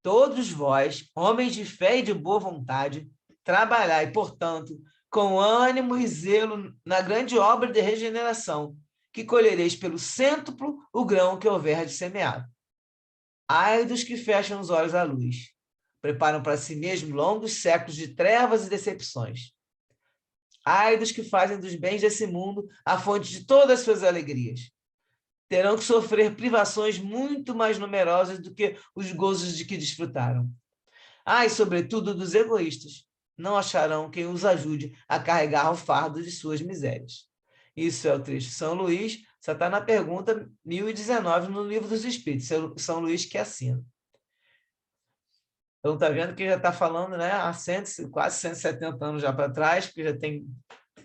Todos vós, homens de fé e de boa vontade, trabalhai, portanto, com ânimo e zelo na grande obra de regeneração, que colhereis pelo cêntuplo o grão que houver de semeado. Ai dos que fecham os olhos à luz, preparam para si mesmos longos séculos de trevas e decepções. Ai dos que fazem dos bens desse mundo a fonte de todas as suas alegrias. Terão que sofrer privações muito mais numerosas do que os gozos de que desfrutaram. Ai, sobretudo, dos egoístas. Não acharão quem os ajude a carregar o fardo de suas misérias. Isso é o trecho de São Luís, só está na pergunta 1019 no Livro dos Espíritos, São Luís que assina. Então, está vendo que já está falando, né, há quase 170 anos já para trás, porque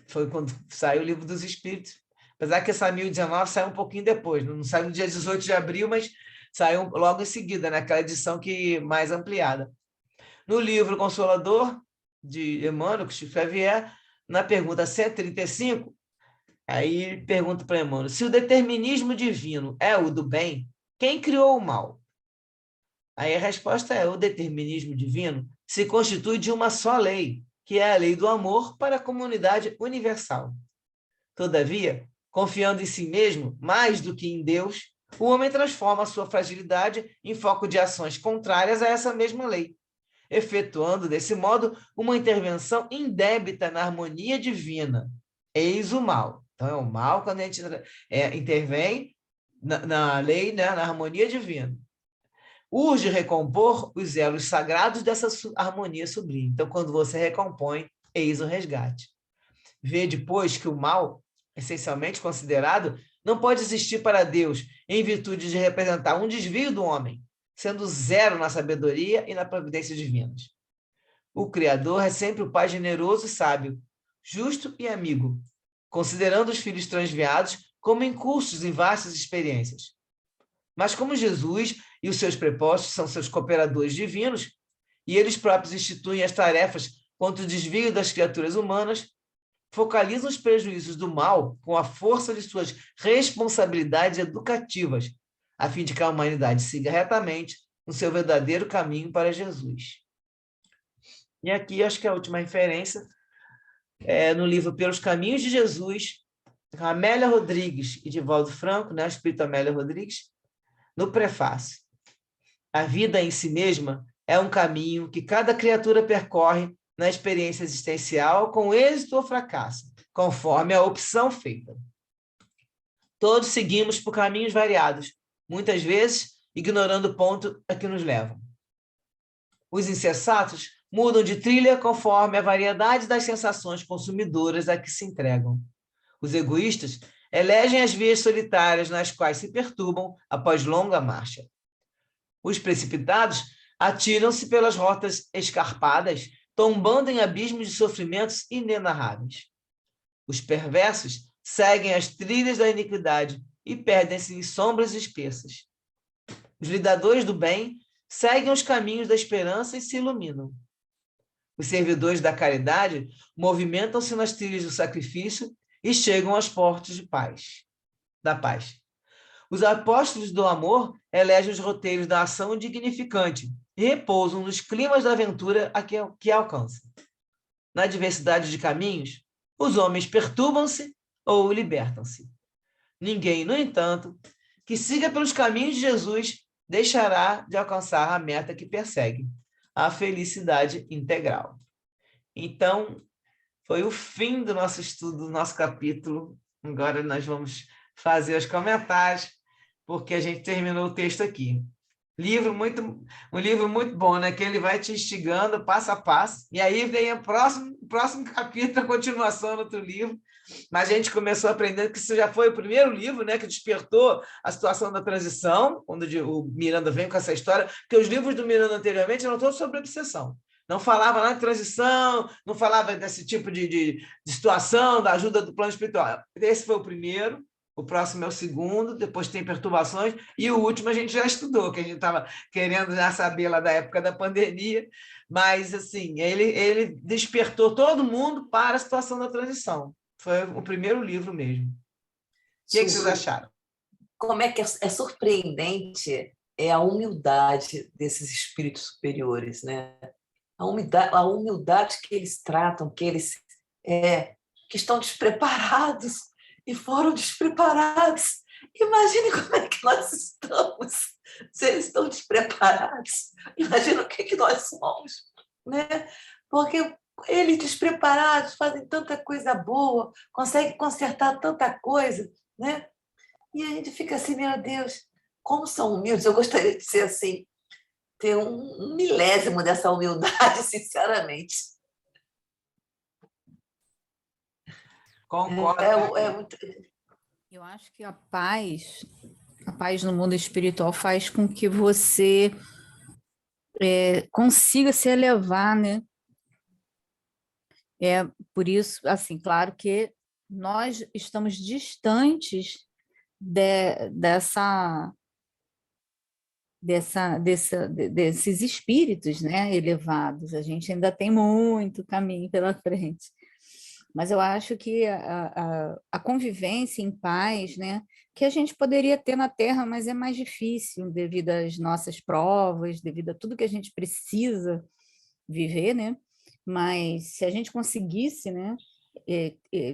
foi quando saiu o Livro dos Espíritos. Apesar que essa 1019 saiu um pouquinho depois, não saiu no dia 18 de abril, mas saiu logo em seguida, naquela edição mais ampliada. No livro Consolador, de Emmanuel, que Chico Xavier, na pergunta 135, aí pergunta para Emmanuel, se o determinismo divino é o do bem, quem criou o mal? Aí a resposta é, o determinismo divino se constitui de uma só lei, que é a lei do amor para a comunidade universal. Todavia, confiando em si mesmo, mais do que em Deus, o homem transforma a sua fragilidade em foco de ações contrárias a essa mesma lei, efetuando, desse modo, uma intervenção indébita na harmonia divina. Eis o mal. Então, é o mal quando a gente intervém na lei, né, na harmonia divina. Urge recompor os elos sagrados dessa harmonia sublime. Então, quando você recompõe, eis o resgate. Vê depois que o mal, essencialmente considerado, não pode existir para Deus em virtude de representar um desvio do homem, sendo zero na sabedoria e na providência divinas. O Criador é sempre o Pai generoso e sábio, justo e amigo, considerando os filhos transviados como em cursos em vastas experiências. Mas como Jesus e os seus prepostos são seus cooperadores divinos, e eles próprios instituem as tarefas contra o desvio das criaturas humanas, focalizam os prejuízos do mal com a força de suas responsabilidades educativas, a fim de que a humanidade siga retamente no seu verdadeiro caminho para Jesus. E aqui, acho que a última referência é no livro Pelos Caminhos de Jesus, Amélia Rodrigues e Divaldo Franco, né, escrito Amélia Rodrigues, no prefácio. A vida em si mesma é um caminho que cada criatura percorre na experiência existencial com êxito ou fracasso, conforme a opção feita. Todos seguimos por caminhos variados, muitas vezes ignorando o ponto a que nos levam. Os insensatos mudam de trilha conforme a variedade das sensações consumidoras a que se entregam. Os egoístas elegem as vias solitárias nas quais se perturbam após longa marcha. Os precipitados atiram-se pelas rotas escarpadas, tombando em abismos de sofrimentos inenarráveis. Os perversos seguem as trilhas da iniquidade e perdem-se em sombras espessas. Os lidadores do bem seguem os caminhos da esperança e se iluminam. Os servidores da caridade movimentam-se nas trilhas do sacrifício e chegam aos portos de paz, da paz. Os apóstolos do amor elegem os roteiros da ação dignificante e repousam nos climas da aventura a que alcançam. Na diversidade de caminhos, os homens perturbam-se ou libertam-se. Ninguém, no entanto, que siga pelos caminhos de Jesus deixará de alcançar a meta que persegue, a felicidade integral. Então, foi o fim do nosso estudo, do nosso capítulo. Agora nós vamos fazer os comentários, porque a gente terminou o texto aqui. Um livro muito bom, né? Que ele vai te instigando passo a passo, e aí vem o próximo capítulo, a continuação do outro livro. Mas a gente começou aprendendo que isso já foi o primeiro livro, né, que despertou a situação da transição, quando o Miranda vem com essa história, porque os livros do Miranda anteriormente eram todos sobre obsessão. Não falava lá de transição, não falava desse tipo de situação, da ajuda do plano espiritual. Esse foi o primeiro, o próximo é o segundo, depois tem perturbações, e o último a gente já estudou, que a gente estava querendo já saber lá da época da pandemia, mas assim, ele despertou todo mundo para a situação da transição. Foi o primeiro livro mesmo. O que vocês acharam? Como é que é surpreendente a humildade desses espíritos superiores, né? A humildade que eles tratam, que eles que estão despreparados e foram despreparados. Imagine como é que nós estamos. Se eles estão despreparados, imagina o que nós somos, né? Porque eles despreparados fazem tanta coisa boa, conseguem consertar tanta coisa, né? E a gente fica assim, meu Deus, como são humildes. Eu gostaria de ser assim, ter um milésimo dessa humildade, sinceramente. Concordo. Eu acho que a paz no mundo espiritual faz com que você consiga se elevar, né? Por isso, assim, claro que nós estamos distantes desses espíritos, né, elevados. A gente ainda tem muito caminho pela frente. Mas eu acho que a convivência em paz, né, que a gente poderia ter na Terra, mas é mais difícil devido às nossas provas, devido a tudo que a gente precisa viver, né? Mas se a gente conseguisse, né,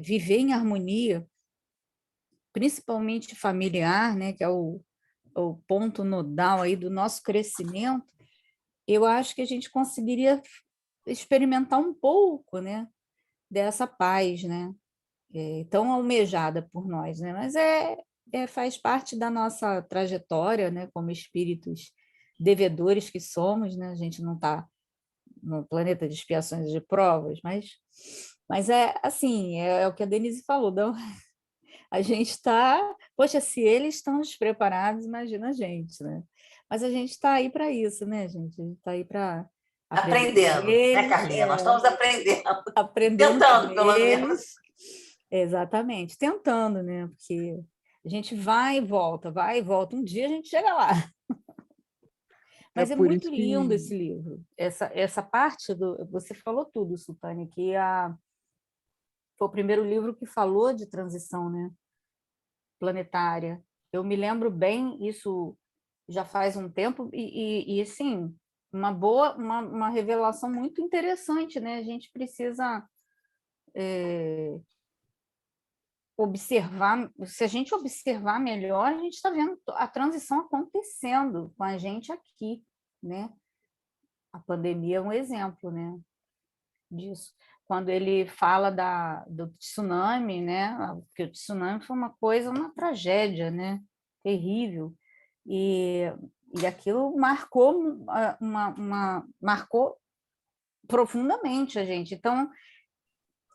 viver em harmonia, principalmente familiar, né, que é o ponto nodal aí do nosso crescimento, eu acho que a gente conseguiria experimentar um pouco, né, dessa paz, né, tão almejada por nós, né, mas faz parte da nossa trajetória, né, como espíritos devedores que somos, né, a gente não está no planeta de expiações e de provas, mas é assim, é o que a Denise falou, não? A gente está, poxa, se eles estão despreparados, imagina a gente, né? Mas a gente está aí para isso, né, gente? A gente está aí para aprendendo, né, Carlinha? Nós estamos aprendendo tentando, com pelo eles. menos. Exatamente, tentando, né? Porque A gente vai e volta. Um dia a gente chega lá. Mas é por muito isso lindo que esse livro. Essa parte do... Você falou tudo, Sultânia, que foi o primeiro livro que falou de transição, né? Planetária. Eu me lembro bem, isso já faz um tempo, e assim, uma revelação muito interessante, né? A gente precisa observar, se a gente observar melhor, a gente está vendo a transição acontecendo com a gente aqui, né? A pandemia é um exemplo, né, disso. Quando ele fala do tsunami, né? Porque o tsunami foi uma tragédia, né? Terrível. E aquilo marcou profundamente a gente. Então,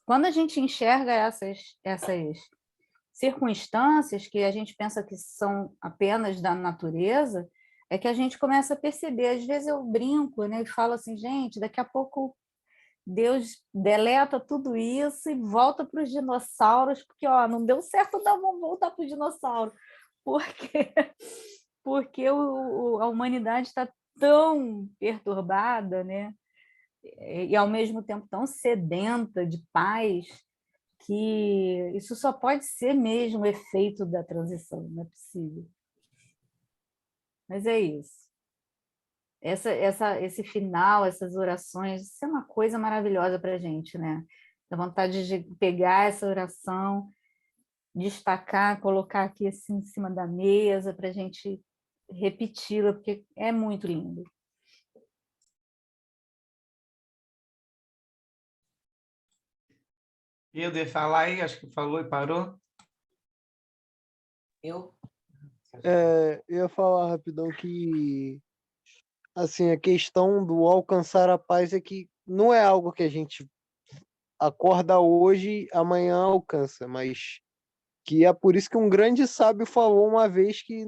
quando a gente enxerga essas circunstâncias que a gente pensa que são apenas da natureza, é que a gente começa a perceber. Às vezes eu brinco, né, e falo assim, gente, daqui a pouco Deus deleta tudo isso e volta para os dinossauros, porque não deu certo, não, vamos voltar para o dinossauro. Porque, porque a humanidade está tão perturbada, né? E ao mesmo tempo tão sedenta de paz, que isso só pode ser mesmo efeito da transição, não é possível. Mas é isso. Esse final, essas orações, isso é uma coisa maravilhosa para a gente, né? Dá vontade de pegar essa oração, destacar, colocar aqui assim em cima da mesa para a gente repeti-la, porque é muito lindo. Hilder, falar aí, acho que falou e parou. Eu? eu ia falar rapidão que assim, a questão do alcançar a paz é que não é algo que a gente acorda hoje, amanhã alcança, mas que é por isso que um grande sábio falou uma vez que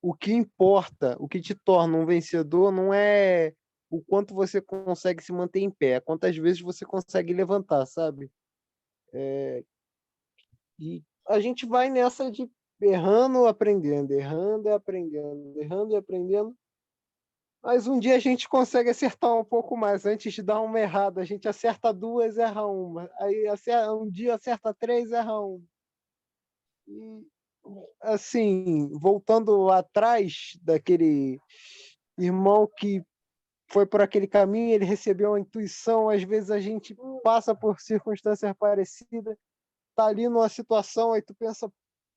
o que importa, o que te torna um vencedor não é o quanto você consegue se manter em pé, é quantas vezes você consegue levantar, sabe? E a gente vai nessa de errando, aprendendo, errando e aprendendo, errando e aprendendo. Mas um dia a gente consegue acertar um pouco mais. Antes de dar uma errada, a gente acerta duas, erra uma. Aí um dia acerta três, erra uma. E, assim, voltando atrás daquele irmão que foi por aquele caminho, ele recebeu uma intuição. Às vezes a gente passa por circunstâncias parecidas, tá ali numa situação, aí tu pensa,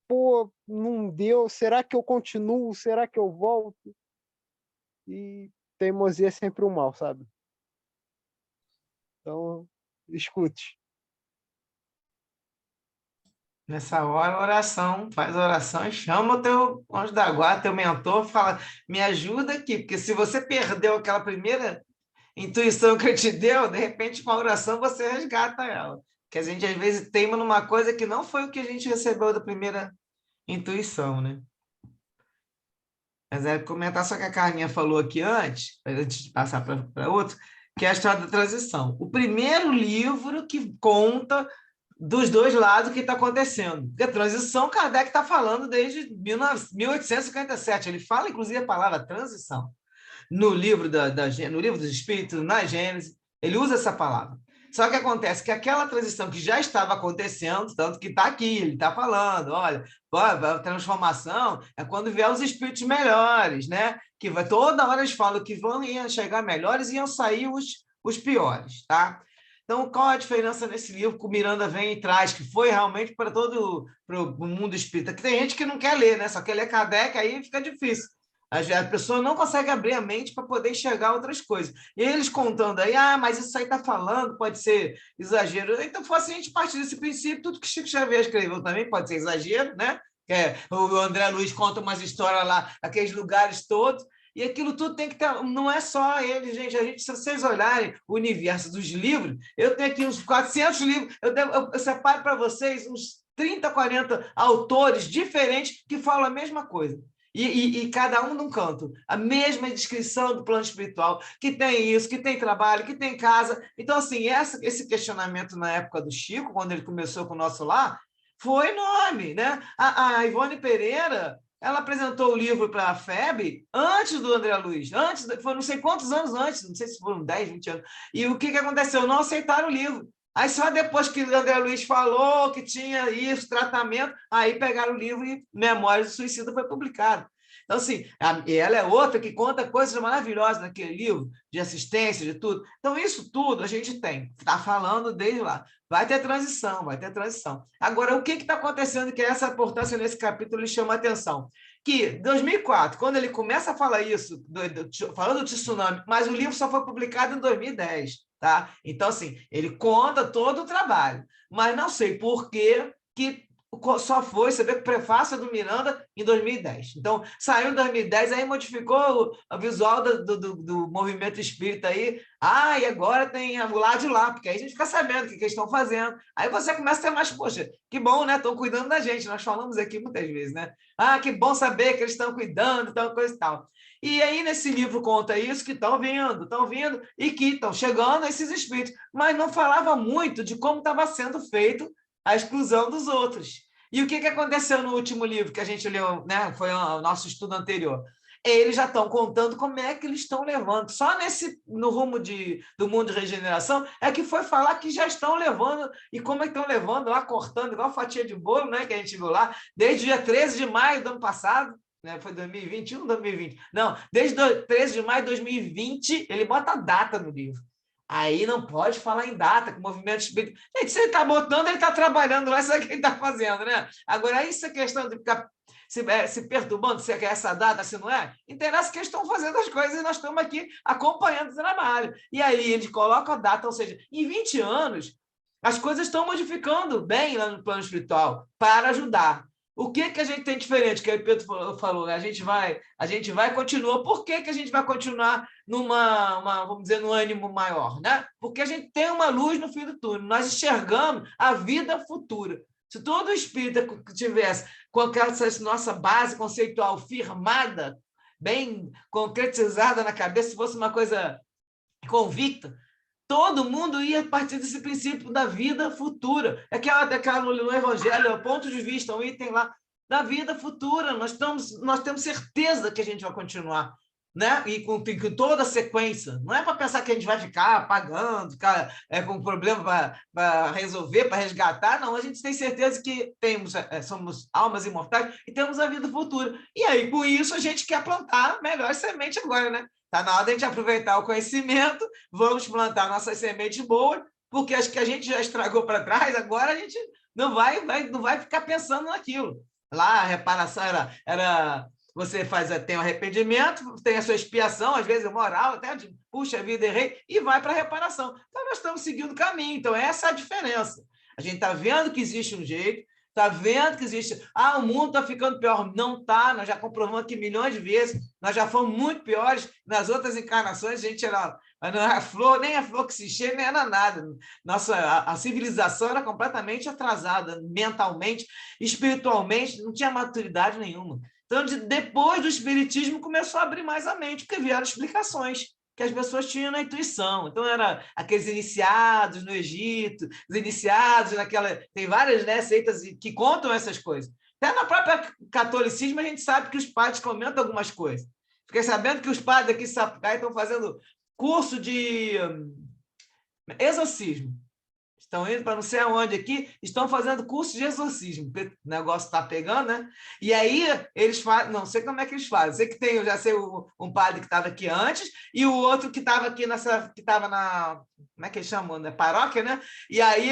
pô, não deu, será que eu continuo? Será que eu volto? E teimosia é sempre o mal, sabe? Então, escute. Nessa hora, oração, faz oração e chama o teu anjo da guarda, teu mentor, fala, me ajuda aqui, porque se você perdeu aquela primeira intuição que eu te deu, de repente, com a oração, você resgata ela. Que a gente, às vezes, teima numa coisa que não foi o que a gente recebeu da primeira intuição, né? Mas é comentar só que a Carminha falou aqui antes de passar para outro, que é a história da transição. O primeiro livro que conta dos dois lados o que está acontecendo. Porque a transição, Kardec está falando desde 1857. Ele fala, inclusive, a palavra transição. No livro, no livro dos Espíritos, na Gênesis, ele usa essa palavra. Só que acontece que aquela transição que já estava acontecendo, tanto que está aqui, ele está falando, olha, a transformação é quando vier os espíritos melhores, né? Que vai, toda hora eles falam que iam chegar melhores e iam sair os piores, tá? Então, qual a diferença nesse livro que o Miranda vem e traz, que foi realmente para todo o mundo espírita? Que tem gente que não quer ler, né? Só quer ler Kardec, aí fica difícil. A pessoa não consegue abrir a mente para poder enxergar outras coisas. E eles contando aí, mas isso aí está falando, pode ser exagero. Então, fosse a gente partir desse princípio, tudo que Chico Xavier escreveu também pode ser exagero, né? O André Luiz conta umas histórias lá, aqueles lugares todos, e aquilo tudo tem que ter. Não é só ele, gente. Se vocês olharem o universo dos livros, eu tenho aqui uns 400 livros, eu separo para vocês uns 30, 40 autores diferentes que falam a mesma coisa. E cada um num canto, a mesma descrição do plano espiritual, que tem isso, que tem trabalho, que tem casa. Então, assim, esse questionamento na época do Chico, quando ele começou com o nosso lar, foi enorme, né? A Ivone Pereira, ela apresentou o livro para a FEB antes do André Luiz, foi não sei quantos anos antes, não sei se foram 10, 20 anos. E o que aconteceu? Não aceitaram o livro. Aí só depois que o André Luiz falou que tinha isso, tratamento, aí pegaram o livro e Memórias do Suicida foi publicado. Então, assim, ela é outra que conta coisas maravilhosas naquele livro, de assistência, de tudo. Então, isso tudo a gente tem, está falando desde lá. Vai ter transição, vai ter transição. Agora, o que está acontecendo que essa importância nesse capítulo lhe chama a atenção? Que, em 2004, quando ele começa a falar isso, falando do tsunami, mas o livro só foi publicado em 2010, tá? Então, assim, ele conta todo o trabalho, mas não sei por que só foi, você vê que o prefácio do Miranda em 2010. Então, saiu em 2010, aí modificou o visual do movimento espírita aí. E agora tem o lado de lá, porque aí a gente fica sabendo o que eles estão fazendo. Aí você começa a ter mais, poxa, que bom, né? Estão cuidando da gente. Nós falamos aqui muitas vezes, né? Que bom saber que eles estão cuidando, tal coisa e tal. E aí, nesse livro, conta isso, que estão vindo, e que estão chegando esses espíritos. Mas não falava muito de como estava sendo feito a exclusão dos outros. E o que aconteceu no último livro que a gente leu, né? Foi o nosso estudo anterior? Eles já estão contando como é que eles estão levando. Só no rumo do mundo de regeneração é que foi falar que já estão levando, e como é que estão levando lá, cortando igual fatia de bolo, né? Que a gente viu lá, desde o dia 13 de maio do ano passado, né? Foi 2021, 2020. Não, desde 13 de maio de 2020, ele bota a data no livro. Aí não pode falar em data, com o movimento espírita. Gente, se ele está botando, ele está trabalhando lá, sabe o que ele está fazendo, né? Agora, isso é questão de ficar se perturbando, se é essa data, se não é. Interessa que eles estão fazendo as coisas e nós estamos aqui acompanhando o trabalho. E aí eles colocam a data, ou seja, em 20 anos, as coisas estão modificando bem lá no plano espiritual para ajudar. O que a gente tem diferente, que o Pedro falou, né? A gente vai e continua. Por que a gente vai continuar vamos dizer, num ânimo maior, né? Porque a gente tem uma luz no fim do túnel. Nós enxergamos a vida futura. Se todo espírita tivesse com essa nossa base conceitual firmada, bem concretizada na cabeça, se fosse uma coisa convicta, todo mundo ia partir desse princípio da vida futura. Aquela no Evangelho, o ponto de vista, um item lá da vida futura. Nós temos certeza que a gente vai continuar, né? E com toda a sequência. Não é para pensar que a gente vai ficar pagando, ficar com problema para resolver, para resgatar. Não, a gente tem certeza que somos almas imortais e temos a vida futura. E aí, com isso, a gente quer plantar melhor semente agora, né? Está na hora de a gente aproveitar o conhecimento, vamos plantar nossas sementes boas, porque as que a gente já estragou para trás, agora a gente não vai ficar pensando naquilo. Lá a reparação era você tem um arrependimento, tem a sua expiação, às vezes moral, até de, puxa vida, errei, e vai para a reparação. Então, nós estamos seguindo o caminho. Então, essa é a diferença. A gente está vendo que existe um jeito, está vendo que existe... o mundo está ficando pior. Não está, nós já comprovamos aqui milhões de vezes, nós já fomos muito piores. Nas outras encarnações, a gente era... Não era flor, nem a flor que se cheia, nem era nada. A civilização era completamente atrasada, mentalmente, espiritualmente, não tinha maturidade nenhuma. Então, depois do espiritismo, começou a abrir mais a mente, porque vieram explicações que as pessoas tinham na intuição. Então, era aqueles iniciados no Egito, os iniciados naquela... Tem várias, né, seitas que contam essas coisas. Até no próprio catolicismo, a gente sabe que os padres comentam algumas coisas. Fiquei sabendo que os padres aqui em Sapucaí estão fazendo curso de exorcismo. Estão indo para não sei aonde aqui, estão fazendo curso de exorcismo, porque o negócio está pegando, né? E aí eles fazem, não sei como é que eles fazem, eu já sei um padre que estava aqui antes, e o outro que estava aqui que estava na, como é que eles chamam, né? Paróquia, né? E aí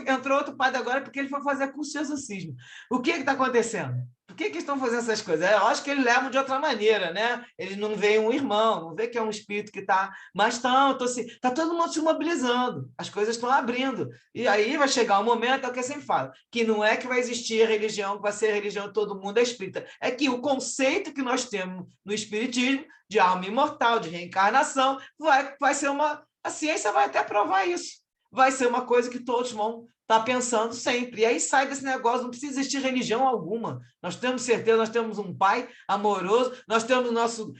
entrou outro padre agora, porque ele foi fazer curso de exorcismo. O que está acontecendo? Por que estão fazendo essas coisas? Eu acho que eles levam de outra maneira, né? Eles não veem um irmão, não veem que é um espírito que está... Mas está todo mundo se mobilizando, as coisas estão abrindo. E aí vai chegar um momento, é o que eu sempre falo, que não é que vai existir a religião, que vai ser a religião todo mundo é espírita. É que o conceito que nós temos no espiritismo, de alma imortal, de reencarnação, vai ser uma... A ciência vai até provar isso. Vai ser uma coisa que todos vão está pensando sempre. E aí sai desse negócio, não precisa existir religião alguma. Nós temos certeza, nós temos um pai amoroso, nós temos nosso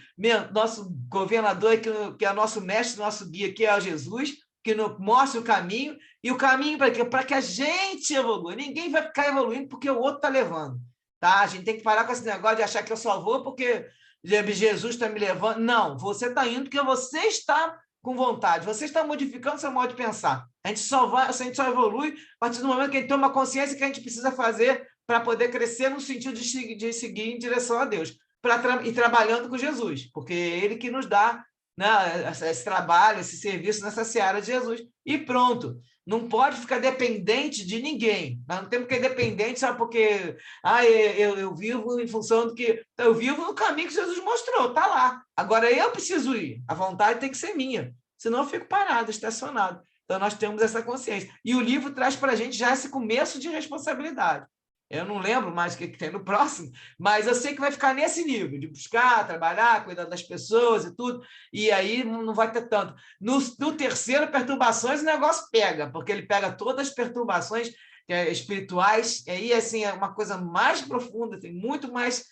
governador, que é nosso mestre, nosso guia, que é Jesus, que mostre o caminho, e o caminho para quê? Para que a gente evolua. Ninguém vai ficar evoluindo porque o outro está levando. Tá? A gente tem que parar com esse negócio de achar que eu só vou porque Jesus está me levando. Não, você está indo porque você está com vontade, você está modificando seu modo de pensar. A gente só evolui a partir do momento que a gente toma consciência que a gente precisa fazer para poder crescer no sentido de seguir em direção a Deus, e trabalhando com Jesus, porque é Ele que nos dá, né, esse trabalho, esse serviço nessa seara de Jesus. E pronto. Não pode ficar dependente de ninguém. Nós não temos que ser dependente, sabe, porque eu vivo em função do que... Eu vivo no caminho que Jesus mostrou, está lá. Agora eu preciso ir. A vontade tem que ser minha. Senão eu fico parado, estacionado. Então nós temos essa consciência. E o livro traz para a gente já esse começo de responsabilidade. Eu não lembro mais o que tem no próximo, mas eu sei que vai ficar nesse nível, de buscar, trabalhar, cuidar das pessoas e tudo, e aí não vai ter tanto. No terceiro, perturbações, o negócio pega, porque ele pega todas as perturbações espirituais, e aí assim, é uma coisa mais profunda, tem muito mais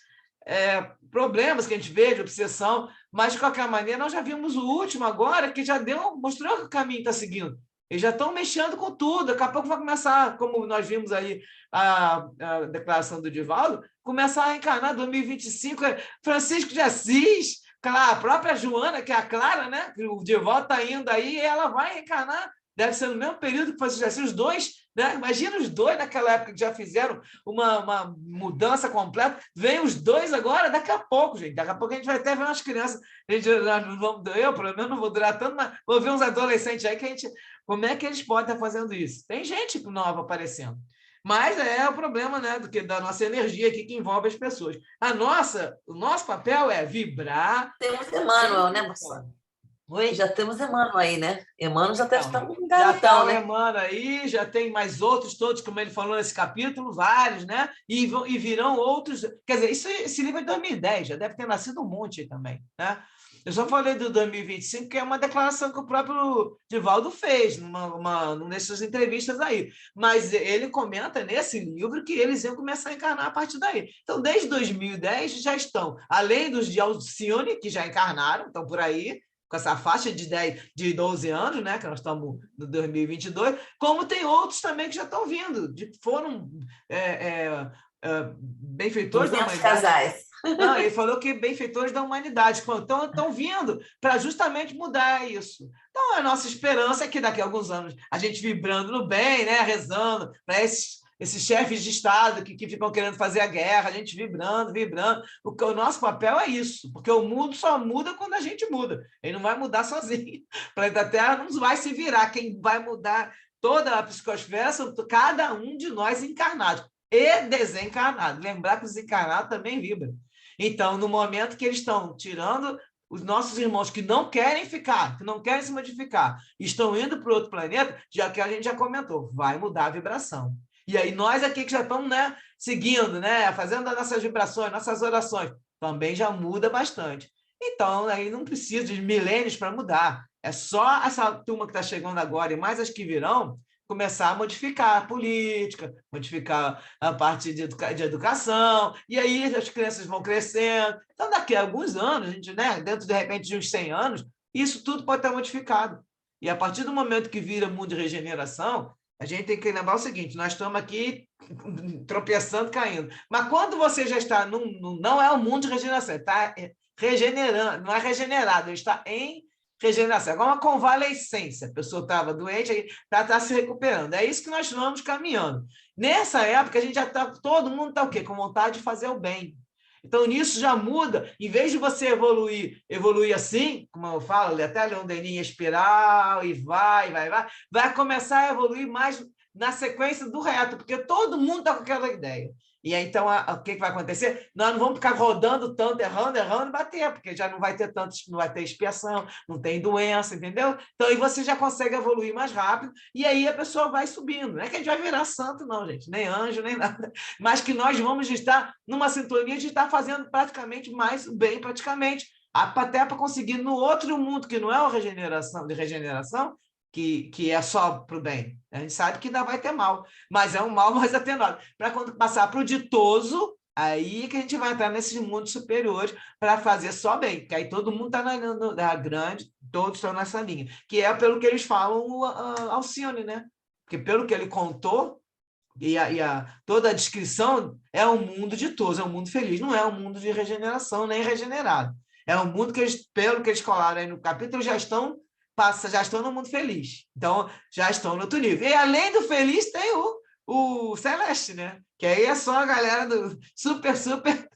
problemas que a gente vê de obsessão, mas, de qualquer maneira, nós já vimos o último agora, que já mostrou que o caminho está seguindo. Eles já estão mexendo com tudo. Daqui a pouco vai começar, como nós vimos aí a declaração do Divaldo, começar a encarnar 2025. Francisco de Assis, a própria Joana, que é a Clara, né? O Divaldo está indo aí e ela vai reencarnar. Deve ser no mesmo período que Francisco de Assis, os dois, né? Imagina os dois naquela época que já fizeram uma mudança completa. Vem os dois agora, daqui a pouco, gente. Daqui a pouco a gente vai até ver umas crianças. Eu, pelo menos, não vou durar tanto, mas vou ver uns adolescentes aí que a gente... Como é que eles podem estar fazendo isso? Tem gente nova aparecendo. Mas é o problema, né, da nossa energia aqui que envolve as pessoas. O nosso papel é vibrar. Temos Emmanuel, né, Marcelo? Oi? Já temos Emmanuel aí, né? Emmanuel já deve estar um já está garotão, o né? Emmanuel aí, já tem mais outros, todos, como ele falou nesse capítulo, vários, né? E virão outros. Quer dizer, esse livro é de 2010, já deve ter nascido um monte aí também, né? Eu só falei do 2025, que é uma declaração que o próprio Divaldo fez nessas entrevistas aí. Mas ele comenta nesse livro que eles iam começar a encarnar a partir daí. Então, desde 2010 já estão, além dos de Alcione, que já encarnaram, estão por aí, com essa faixa de 12 anos, né, que nós estamos no 2022, como tem outros também que já estão vindo, foram benfeitores da humanidade. Casais. Não, ele falou que benfeitores da humanidade estão vindo para justamente mudar isso. Então, a nossa esperança é que daqui a alguns anos a gente vibrando no bem, né, rezando para esses chefes de Estado que ficam querendo fazer a guerra, a gente vibrando. O nosso papel é isso, porque o mundo só muda quando a gente muda. Ele não vai mudar sozinho. O planeta Terra não vai se virar. Quem vai mudar toda a psicosfera são cada um de nós encarnados e desencarnados. Lembrar que os encarnados também vibram. Então, no momento que eles estão tirando os nossos irmãos que não querem ficar, que não querem se modificar, estão indo para outro planeta, já que a gente já comentou, vai mudar a vibração. E aí nós aqui que já estamos, né, seguindo, né, fazendo as nossas vibrações, nossas orações, também já muda bastante. Então, aí não precisa de milênios para mudar. É só essa turma que está chegando agora e mais as que virão, começar a modificar a política, modificar a parte de educação, e aí as crianças vão crescendo. Então, daqui a alguns anos, a gente, né, dentro, de repente, de uns 100 anos, isso tudo pode estar modificado. E a partir do momento que vira mundo de regeneração, a gente tem que lembrar o seguinte, nós estamos aqui tropeçando, caindo. Mas quando você já está, não é um mundo de regeneração, está regenerando, não é regenerado, ele está em regeneração, é uma convalescência. A pessoa estava doente, está se recuperando. É isso que nós vamos caminhando. Nessa época, a gente já está, todo mundo está o quê? Com vontade de fazer o bem. Então, nisso já muda. Em vez de você evoluir assim, como eu falo, até Leon Denis, espiral, e vai começar a evoluir mais na sequência do reto, porque todo mundo está com aquela ideia. E aí, então, o que vai acontecer? Nós não vamos ficar rodando tanto, errando e bater, porque já não vai ter tanto, não vai ter expiação, não tem doença, entendeu? Então, aí você já consegue evoluir mais rápido, e aí a pessoa vai subindo. Não é que a gente vai virar santo, não, gente, nem anjo, nem nada, mas que nós vamos estar numa sintonia de estar fazendo praticamente mais bem, praticamente, até para conseguir no outro mundo, que não é uma regeneração, que é só para o bem. A gente sabe que ainda vai ter mal, mas é um mal mais atenuado. Para quando passar para o ditoso, Aí que a gente vai entrar nesses mundos superiores para fazer só bem, que aí todo mundo está na grande, todos estão nessa linha, que é pelo que eles falam Alcione, né? Porque pelo que ele contou, toda a descrição é um mundo de todos, é um mundo feliz, não é um mundo de regeneração nem regenerado. É um mundo que eles, pelo que eles colaram aí no capítulo, já estão no mundo feliz. Então, já estão no outro nível. E além do feliz, tem o Celeste, né? Que aí é só a galera do super, super.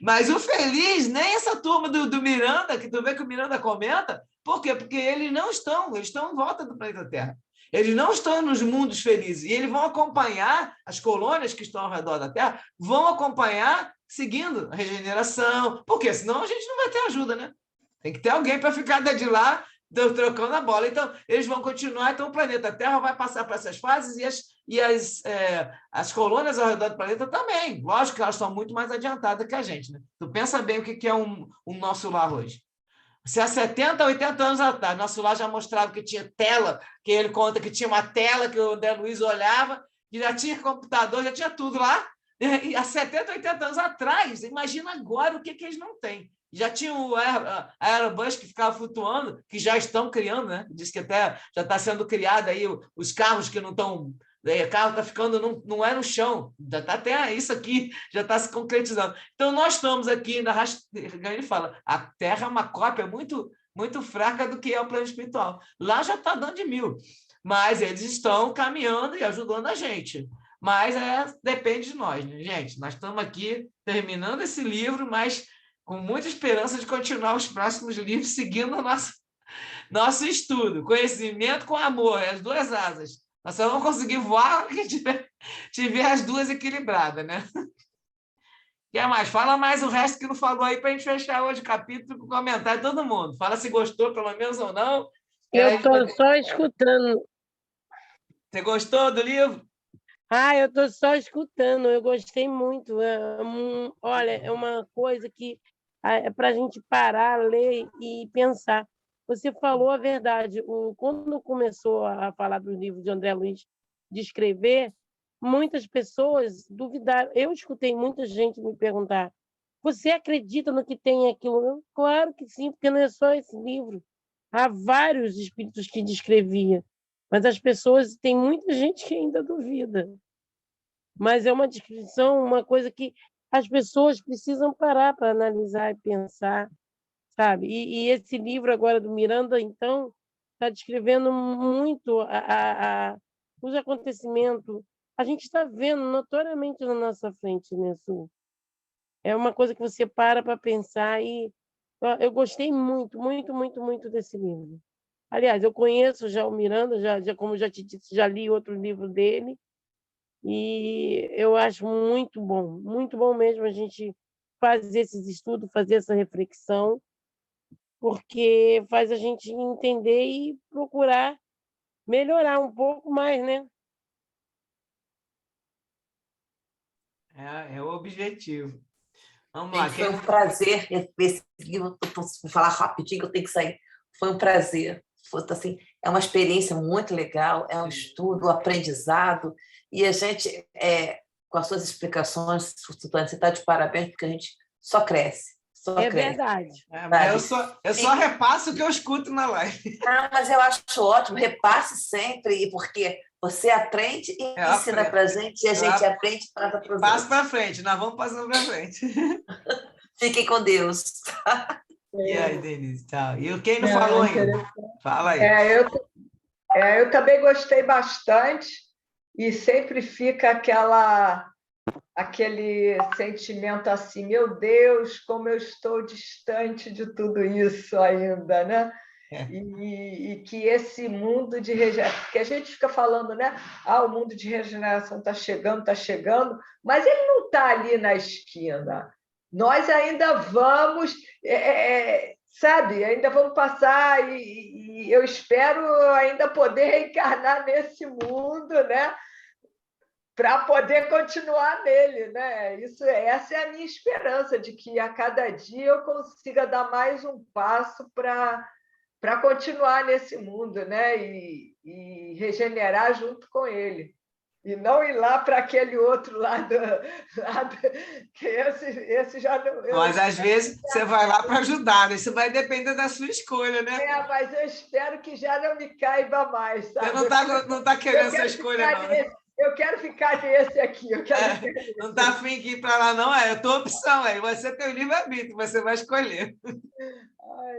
Mas o feliz, nem essa turma do Miranda, que tu vê que o Miranda comenta, por quê? Porque eles estão em volta do planeta Terra. Eles não estão nos mundos felizes. E eles vão acompanhar, as colônias que estão ao redor da Terra, vão acompanhar seguindo a regeneração. Porque senão a gente não vai ter ajuda, né? Tem que ter alguém para ficar de lá trocando a bola. Então, eles vão continuar. Então, o planeta Terra vai passar por essas fases e as colônias ao redor do planeta também. Lógico que elas estão muito mais adiantadas que a gente, né? Tu pensa bem o que é o nosso lar hoje. Se há 70, 80 anos atrás, nosso lar já mostrava que tinha tela, que ele conta que tinha uma tela que o André Luiz olhava, que já tinha computador, já tinha tudo lá. E há 70, 80 anos atrás, imagina agora o que eles não têm. Já tinha a Airbus que ficava flutuando, que já estão criando, né? Diz que até já está sendo criado aí os carros que não estão. O carro está ficando, não é no chão, já está até isso aqui, já está se concretizando. Então, nós estamos aqui, ele fala, a Terra é uma cópia muito, muito fraca do que é o plano espiritual. Lá já está dando de 1000, mas eles estão caminhando e ajudando a gente. Mas depende de nós, né, gente? Nós estamos aqui terminando esse livro, mas com muita esperança de continuar os próximos livros, seguindo o nosso estudo. Conhecimento com amor, as duas asas. Nós só vamos conseguir voar se tiver as duas equilibradas, né? Quer mais? Fala mais o resto que não falou aí para a gente fechar hoje o capítulo com comentário de todo mundo. Fala se gostou, pelo menos, ou não. Eu estou só escutando. Você gostou do livro? Eu estou só escutando. Eu gostei muito. Olha, é uma coisa que é para a gente parar, ler e pensar. Você falou a verdade. Quando começou a falar do livro de André Luiz, de escrever, muitas pessoas duvidaram. Eu escutei muita gente me perguntar: você acredita no que tem aquilo? Claro que sim, porque não é só esse livro. Há vários espíritos que descrevia, mas as pessoas, tem muita gente que ainda duvida. Mas é uma descrição, uma coisa que as pessoas precisam parar para analisar e pensar, sabe? E esse livro agora do Miranda, então, está descrevendo muito os acontecimentos. A gente está vendo notoriamente na nossa frente, né, Su? É uma coisa que você para pensar e eu gostei muito, muito, muito, muito desse livro. Aliás, eu conheço já o Miranda, já como já te disse, já li outro livro dele, e eu acho muito bom mesmo a gente fazer esses estudos, fazer essa reflexão, porque faz a gente entender e procurar melhorar um pouco mais, né? É o objetivo. Vamos lá. Gente, foi um prazer esse livro. Vou falar rapidinho, que eu tenho que sair. Foi um prazer. Assim, é uma experiência muito legal, é um estudo, um aprendizado. E a gente, com as suas explicações, você está de parabéns, porque a gente só cresce. É verdade. Eu só repasso o que eu escuto na live. Mas eu acho ótimo, repasse sempre, porque você aprende e ensina para a gente, e a gente aprende e passa para os outros. Passa para frente, nós vamos passando para frente. Fiquem com Deus. E aí, Denise? Tchau. E quem não falou ainda? Fala aí. Eu também gostei bastante e sempre fica aquele sentimento assim, meu Deus, como eu estou distante de tudo isso ainda, né? E que esse mundo de regeneração, porque a gente fica falando, né? O mundo de regeneração está chegando, mas ele não está ali na esquina. Nós ainda vamos, sabe? Ainda vamos passar e eu espero ainda poder reencarnar nesse mundo, né? Para poder continuar nele, né? Essa é a minha esperança, de que a cada dia eu consiga dar mais um passo para continuar nesse mundo, né? E regenerar junto com ele. E não ir lá para aquele outro lado, que esse já não. Mas às vezes você vai lá para ajudar, né? Isso vai depender da sua escolha, né? Mas eu espero que já não me caiba mais, sabe? Você não tá querendo essa escolha, não, né? Eu quero ficar nesse aqui. Não está afim de ir para lá, não? É a tua opção, aí você tem o livre-arbítrio, você vai escolher.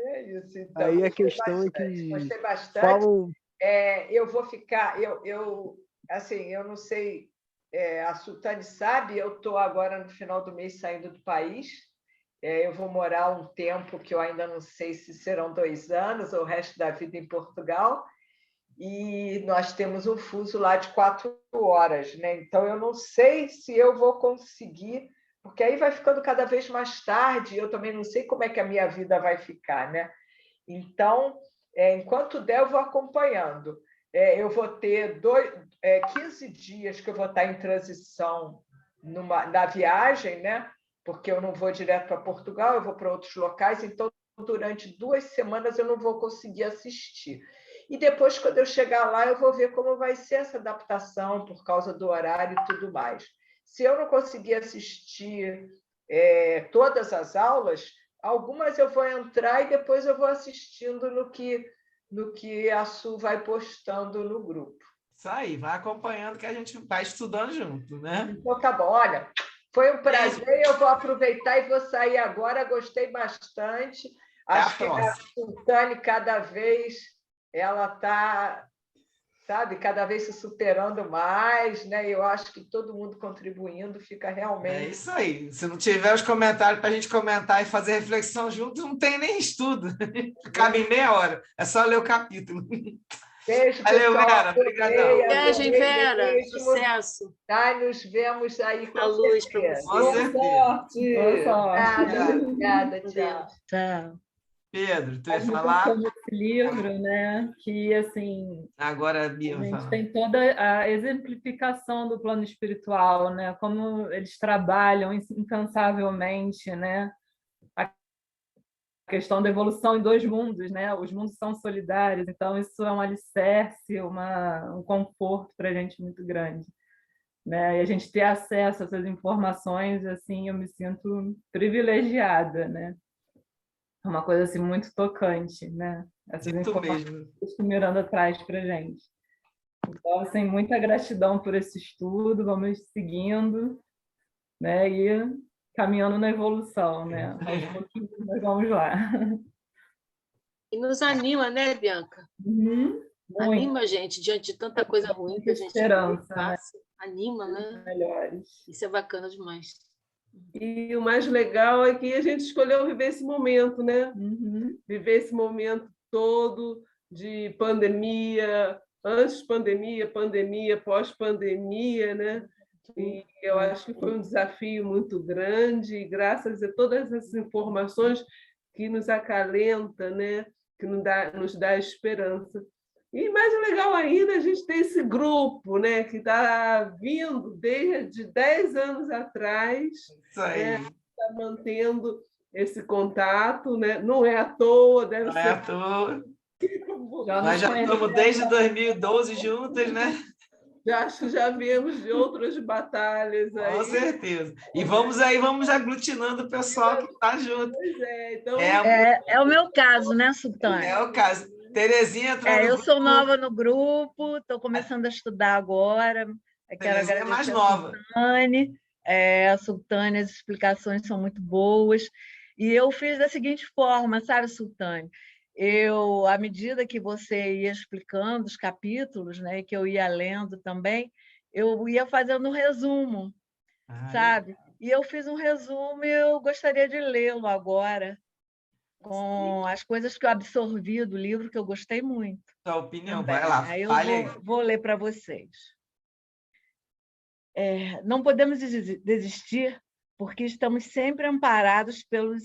É isso, então. Aí a questão é que Gostei bastante. falam... Eu vou ficar... assim, eu não sei, a Sultane sabe, eu estou agora no final do mês saindo do país. Eu vou morar um tempo que eu ainda não sei se serão 2 anos ou o resto da vida em Portugal. E nós temos um fuso lá de 4 horas, né? Então, eu não sei se eu vou conseguir, porque aí vai ficando cada vez mais tarde, eu também não sei como é que a minha vida vai ficar, né? Então, enquanto der, eu vou acompanhando. Eu vou ter 15 dias que eu vou estar em transição na viagem, né? Porque eu não vou direto para Portugal, eu vou para outros locais, então, durante 2 semanas eu não vou conseguir assistir. E depois, quando eu chegar lá, eu vou ver como vai ser essa adaptação por causa do horário e tudo mais. Se eu não conseguir assistir todas as aulas, algumas eu vou entrar e depois eu vou assistindo no que a Su vai postando no grupo. Isso aí, vai acompanhando que a gente vai estudando junto, né? Então, tá bom. Olha, foi um prazer, eu vou aproveitar e vou sair agora. Gostei bastante. Acho que a Sultane, cada vez... ela está, sabe, cada vez se superando mais, né? Eu acho que todo mundo contribuindo fica realmente... É isso aí. Se não tiver os comentários para a gente comentar e fazer reflexão juntos, não tem nem estudo. Cabe em meia hora. É só ler o capítulo. Beijo, valeu, pessoal. Vera. Obrigadão. Beijo, Vera. Sucesso. Tá, nos vemos aí com a luz para você. Com certeza. Boa sorte. Obrigada, tchau. Tchau. Pedro, tu A ia gente falar? tem esse livro, né? Que assim, Agora a Bia a vai gente falar. tem toda a exemplificação do plano espiritual, né? Como eles trabalham incansavelmente, né? A questão da evolução em 2 mundos, né? Os mundos são solidários, então isso é um alicerce, um conforto para a gente muito grande, né? E a gente ter acesso a essas informações, assim, eu me sinto privilegiada, né? É uma coisa assim muito tocante, né? Essas informações que o Miranda traz para a gente. Então, assim, muita gratidão por esse estudo, vamos seguindo, né? E caminhando na evolução, né? Aos pouquinhos nós vamos lá. E nos anima, né, Bianca? Anima a gente diante de tanta coisa ruim que a gente passa. Né? Anima, né? Melhores. Isso é bacana demais. E o mais legal é que a gente escolheu viver esse momento, né? Viver esse momento todo de pandemia, antes pandemia, pandemia, pós-pandemia, né? E eu acho que foi um desafio muito grande, e graças a todas essas informações que nos acalenta, né? Que nos dá esperança. E mais legal ainda, a gente tem esse grupo, né, que está vindo desde 10 anos atrás, está mantendo esse contato, né? Não é à toa, deve ser. Não é à toa. Nós já estamos desde 2012 juntas, né? Já viemos de outras batalhas aí. Com certeza. E vamos aglutinando o pessoal que está junto. Pois é, então... É o meu caso, né, Sultane? É o caso. Terezinha entrou no eu grupo. sou nova no grupo, estou começando a estudar agora. Quero agradecer é mais nova. A Sultane, as explicações são muito boas. E eu fiz da seguinte forma, sabe, Sultane? À medida que você ia explicando os capítulos, né, que eu ia lendo também, eu ia fazendo um resumo, sabe? E eu fiz um resumo e eu gostaria de lê-lo agora, com as coisas que eu absorvi do livro, que eu gostei muito. Sua opinião, também. vai lá. Aí eu vou ler para vocês. Não podemos desistir porque estamos sempre amparados pelos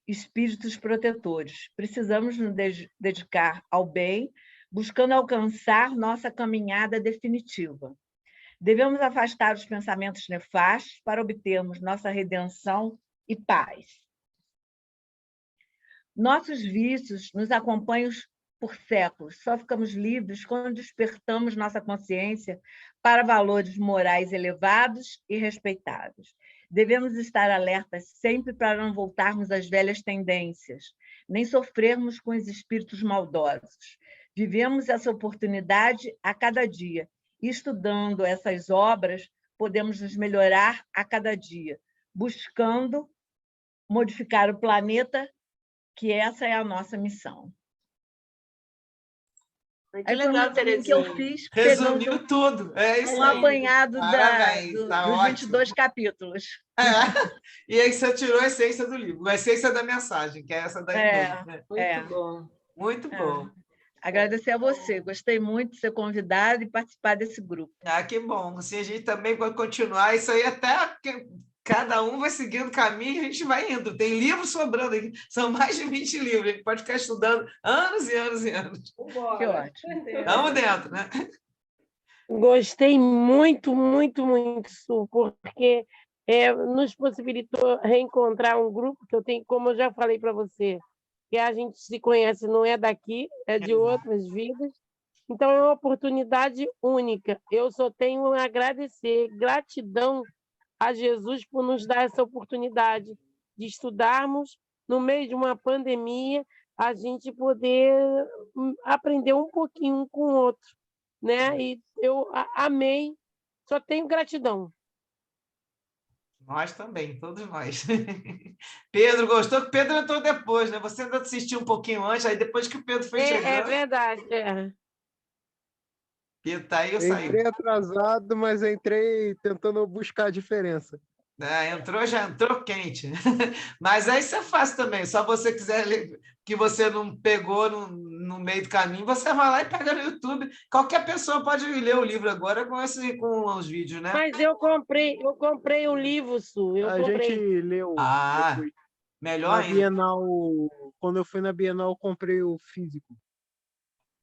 espíritos protetores. Precisamos nos dedicar ao bem, buscando alcançar nossa caminhada definitiva. Devemos afastar os pensamentos nefastos para obtermos nossa redenção e paz. Nossos vícios nos acompanham por séculos. Só ficamos livres quando despertamos nossa consciência para valores morais elevados e respeitados. Devemos estar alertas sempre para não voltarmos às velhas tendências, nem sofrermos com os espíritos maldosos. Vivemos essa oportunidade a cada dia. E, estudando essas obras, podemos nos melhorar a cada dia, buscando modificar o planeta, que essa é a nossa missão. Muito Aí foi legal, um resumo que eu Terezinha. fiz, Resumiu pegando tudo. É isso um aí. apanhado Parabéns, tá dos ótimo. 22 capítulos. É. E aí você tirou a essência do livro, a essência da mensagem, que é essa daí mesmo, né? Muito bom. Muito bom. Agradecer a você. Gostei muito de ser convidada e participar desse grupo. Ah, que bom. Assim, a gente também vai continuar isso aí até que cada um vai seguindo o caminho e a gente vai indo. Tem livros sobrando aqui. São mais de 20 livros. A gente pode ficar estudando anos e anos e anos. Que ótimo. Estamos dentro, né? Gostei muito, muito, muito, Su, porque nos possibilitou reencontrar um grupo que eu tenho, como eu já falei para você, que a gente se conhece, não é daqui, é de outras vidas. Então, é uma oportunidade única. Eu só tenho a agradecer, gratidão a Jesus por nos dar essa oportunidade de estudarmos no meio de uma pandemia, a gente poder aprender um pouquinho um com o outro, né? E eu amei, só tenho gratidão. Nós também, todos nós. Pedro gostou? Pedro entrou depois, né? Você ainda assistiu um pouquinho antes, aí depois que o Pedro foi chegando. É verdade. Pedro tá aí, eu saí. Entrei atrasado, mas entrei tentando buscar a diferença. Já entrou quente. Mas aí isso é fácil também. Só você quiser ler, que você não pegou no meio do caminho, você vai lá e pega no YouTube. Qualquer pessoa pode ler o livro agora com os vídeos, né? Mas eu comprei o livro, Su. A gente leu. Depois. Melhor na ainda. Bienal, quando eu fui na Bienal, eu comprei o físico.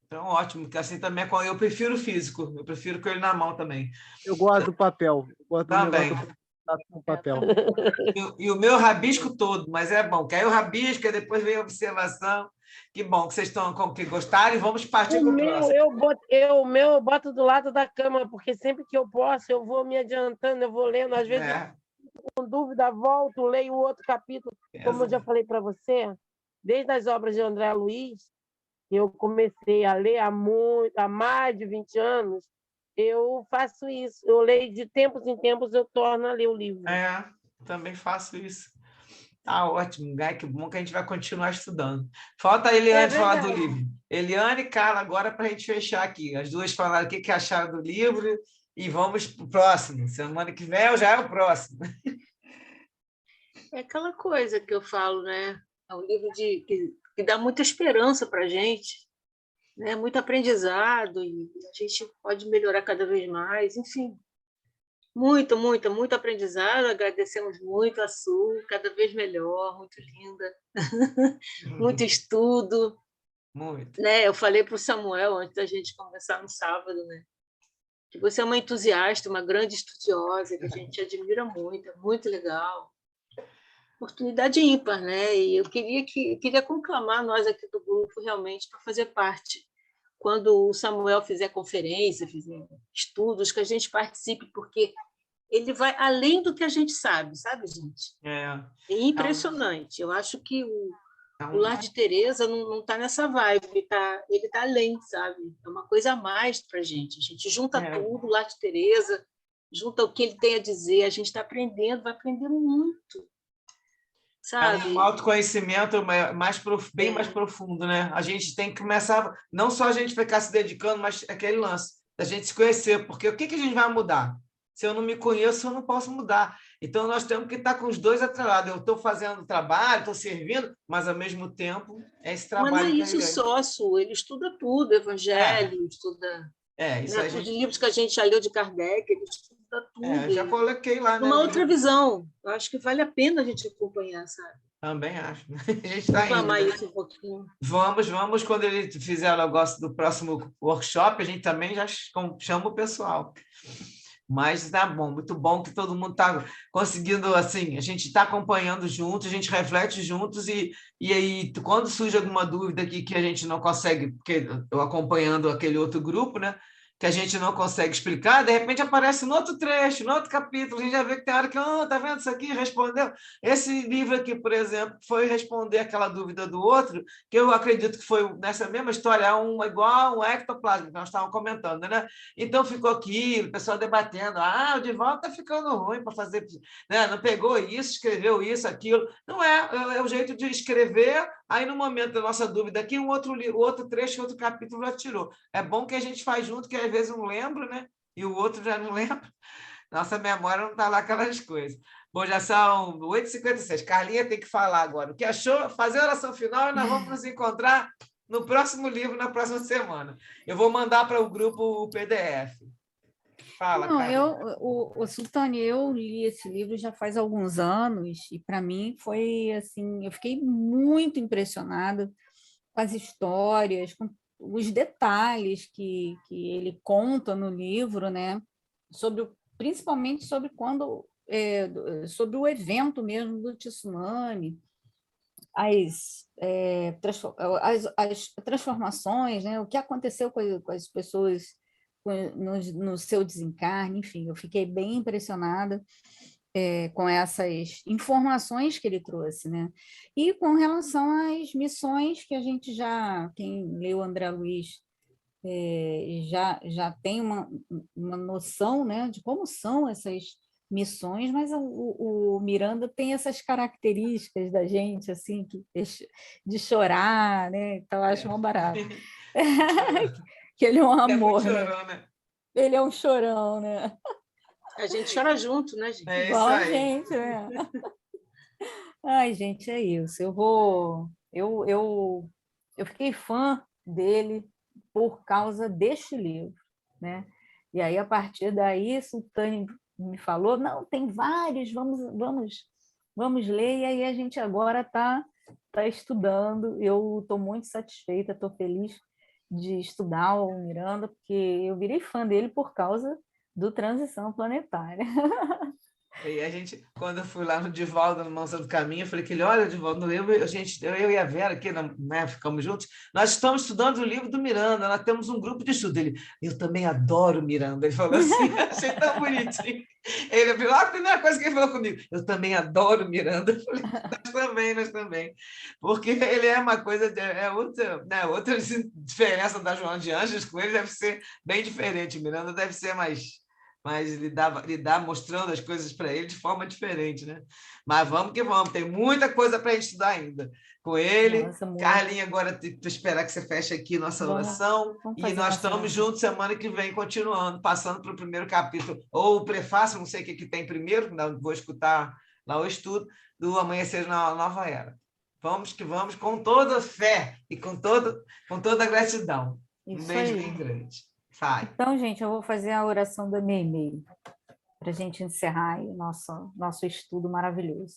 Então, ótimo, porque assim também eu prefiro o físico, eu prefiro com ele na mão também. Eu gosto do papel. Eu gosto também. Com papel. E o meu rabisco todo, mas é bom, que aí eu rabisco, e depois vem a observação. Que bom que vocês estão que gostaram e vamos partir para o próximo. O meu eu boto do lado da cama, porque sempre que eu posso, eu vou me adiantando, eu vou lendo, às vezes com dúvida, volto, leio outro capítulo. Como eu já falei para você, desde as obras de André Luiz, que eu comecei a ler há mais de 20 anos, eu faço isso. Eu leio de tempos em tempos, eu torno a ler o livro. Também faço isso. Tá ótimo, Gai, que bom que a gente vai continuar estudando. Falta a Eliane falar do livro. Eliane e Carla, agora para a gente fechar aqui. As duas falaram o que acharam do livro e vamos para o próximo. Semana que vem já é o próximo. É aquela coisa que eu falo, né? É um livro que dá muita esperança para a gente, né? Muito aprendizado, e a gente pode melhorar cada vez mais, enfim. Muito, muito, muito aprendizado. Agradecemos muito a Su, cada vez melhor, muito linda. Muito estudo. Muito. Né? Eu falei para o Samuel, antes da gente conversar no sábado, né? Que você é uma entusiasta, uma grande estudiosa, que a gente admira muito, é muito legal. Oportunidade ímpar, né? E eu queria conclamar nós aqui do grupo realmente para fazer parte. Quando o Samuel fizer conferência, fizer estudos, que a gente participe, porque ele vai além do que a gente sabe, gente? É impressionante. Eu acho que o Lar de Teresa não está nessa vibe, ele está além, sabe? É uma coisa a mais para a gente. A gente junta tudo, o Lar de Teresa, junta o que ele tem a dizer, a gente está aprendendo, vai aprendendo muito. Sabe? É um autoconhecimento bem mais profundo, né? A gente tem que começar, não só a gente ficar se dedicando, mas aquele lance da gente se conhecer, porque o que a gente vai mudar? Se eu não me conheço, eu não posso mudar. Então, nós temos que estar com os dois atrelados. Eu estou fazendo trabalho, estou servindo, mas, ao mesmo tempo, é esse trabalho. Mas não é isso só, Su. Ele estuda tudo, Evangelho, estuda... isso aí. Os livros que a gente já leu de Kardec, ele estuda tudo. Eu já coloquei lá. Uma outra visão. Eu acho que vale a pena a gente acompanhar, sabe? Também acho. A gente está indo. Reclamar isso um pouquinho. Vamos, quando ele fizer o negócio do próximo workshop, a gente também já chama o pessoal. Mas tá bom, muito bom que todo mundo está conseguindo, assim, a gente está acompanhando juntos, a gente reflete juntos e aí, quando surge alguma dúvida aqui que a gente não consegue, porque eu acompanhando aquele outro grupo, né? Que a gente não consegue explicar, de repente aparece no outro trecho, no outro capítulo, a gente já vê que tem hora que, tá vendo isso aqui? Respondeu. Esse livro aqui, por exemplo, foi responder aquela dúvida do outro, que eu acredito que foi nessa mesma história, igual um ectoplasma, que nós estávamos comentando, né? Então ficou aqui, o pessoal debatendo, o Divaldo está ficando ruim para fazer, né? Não pegou isso, escreveu isso, aquilo. Não é o jeito de escrever, aí no momento da nossa dúvida aqui, outro trecho, outro capítulo já tirou. É bom que a gente faz junto, que às vezes um lembra, né? E o outro já não lembra. Nossa memória não está lá aquelas coisas. Bom, já são 8h56. Carlinha tem que falar agora. O que achou? Fazer a oração final e nós vamos nos encontrar no próximo livro, na próxima semana. Eu vou mandar para o grupo o PDF. Fala, Não, Carlinha. Sultane, eu li esse livro já faz alguns anos e para mim foi assim, eu fiquei muito impressionada com as histórias, com os detalhes que ele conta no livro, né? Principalmente sobre sobre o evento mesmo do tsunami, as transformações, né? O que aconteceu com as pessoas no seu desencarne, enfim, eu fiquei bem impressionada com essas informações que ele trouxe, né? E com relação às missões que a gente quem leu André Luiz já tem uma noção, né, de como são essas missões, mas o Miranda tem essas características da gente, assim, de chorar, né? Então, eu acho uma barata. Que ele é um amor, muito né? chorão, né? Ele é um chorão, né? A gente chora junto, né, gente? É Igual isso a aí. gente, né? Ai, gente, é isso. Eu fiquei fã dele por causa deste livro, né? E aí, a partir daí, Sultane me falou, não, tem vários, vamos ler, e aí a gente agora está estudando. Eu estou muito satisfeita, estou feliz de estudar o Miranda, porque eu virei fã dele por causa do Transição Planetária. E a gente, quando eu fui lá no Divaldo, no Mansão do Caminho, eu falei que ele, olha, Divaldo, eu e a Vera aqui, né, ficamos juntos, nós estamos estudando o livro do Miranda, nós temos um grupo de estudo. Ele, eu também adoro Miranda. Ele falou assim, achei tão bonitinho. Ele falou, a primeira coisa que ele falou comigo, eu também adoro Miranda. Eu falei, nós também. Porque ele é uma coisa, outra, né, outra diferença da Joana de Ângeles, com ele deve ser bem diferente. Miranda deve ser mais lidar mostrando as coisas para ele de forma diferente, né? Mas vamos que vamos, tem muita coisa para a gente estudar ainda com ele. Nossa, Carlinha, agora tu esperar que você feche aqui nossa oração e nós estamos juntos semana que vem, continuando, passando para o primeiro capítulo, ou o prefácio, não sei o que tem primeiro, não vou escutar lá o estudo, do Amanhecer na Nova Era. Vamos que vamos, com toda fé e com toda gratidão. Um beijo bem grande. Então, gente, eu vou fazer a oração da Meimei para a gente encerrar aí o nosso estudo maravilhoso.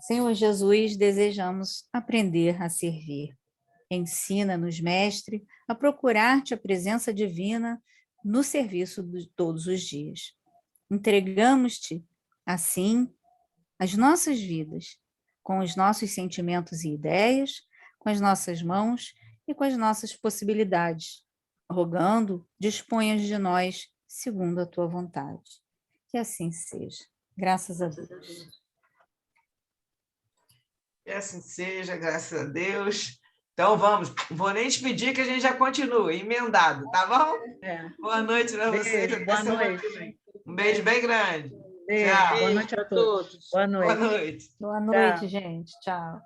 Senhor Jesus, desejamos aprender a servir. Ensina-nos, Mestre, a procurar-te a presença divina no serviço de todos os dias. Entregamos-te, assim, as nossas vidas, com os nossos sentimentos e ideias, com as nossas mãos e com as nossas possibilidades, rogando, disponhas de nós segundo a tua vontade. Que assim seja. Graças a Deus. Que assim seja, graças a Deus. Então vamos, não vou nem te pedir que a gente já continue, emendado, tá bom? Boa noite para vocês. Boa noite. Um beijo bem grande. Beijo. Tchau. Boa noite a todos. Boa noite. Boa noite. Boa noite, gente. Tchau.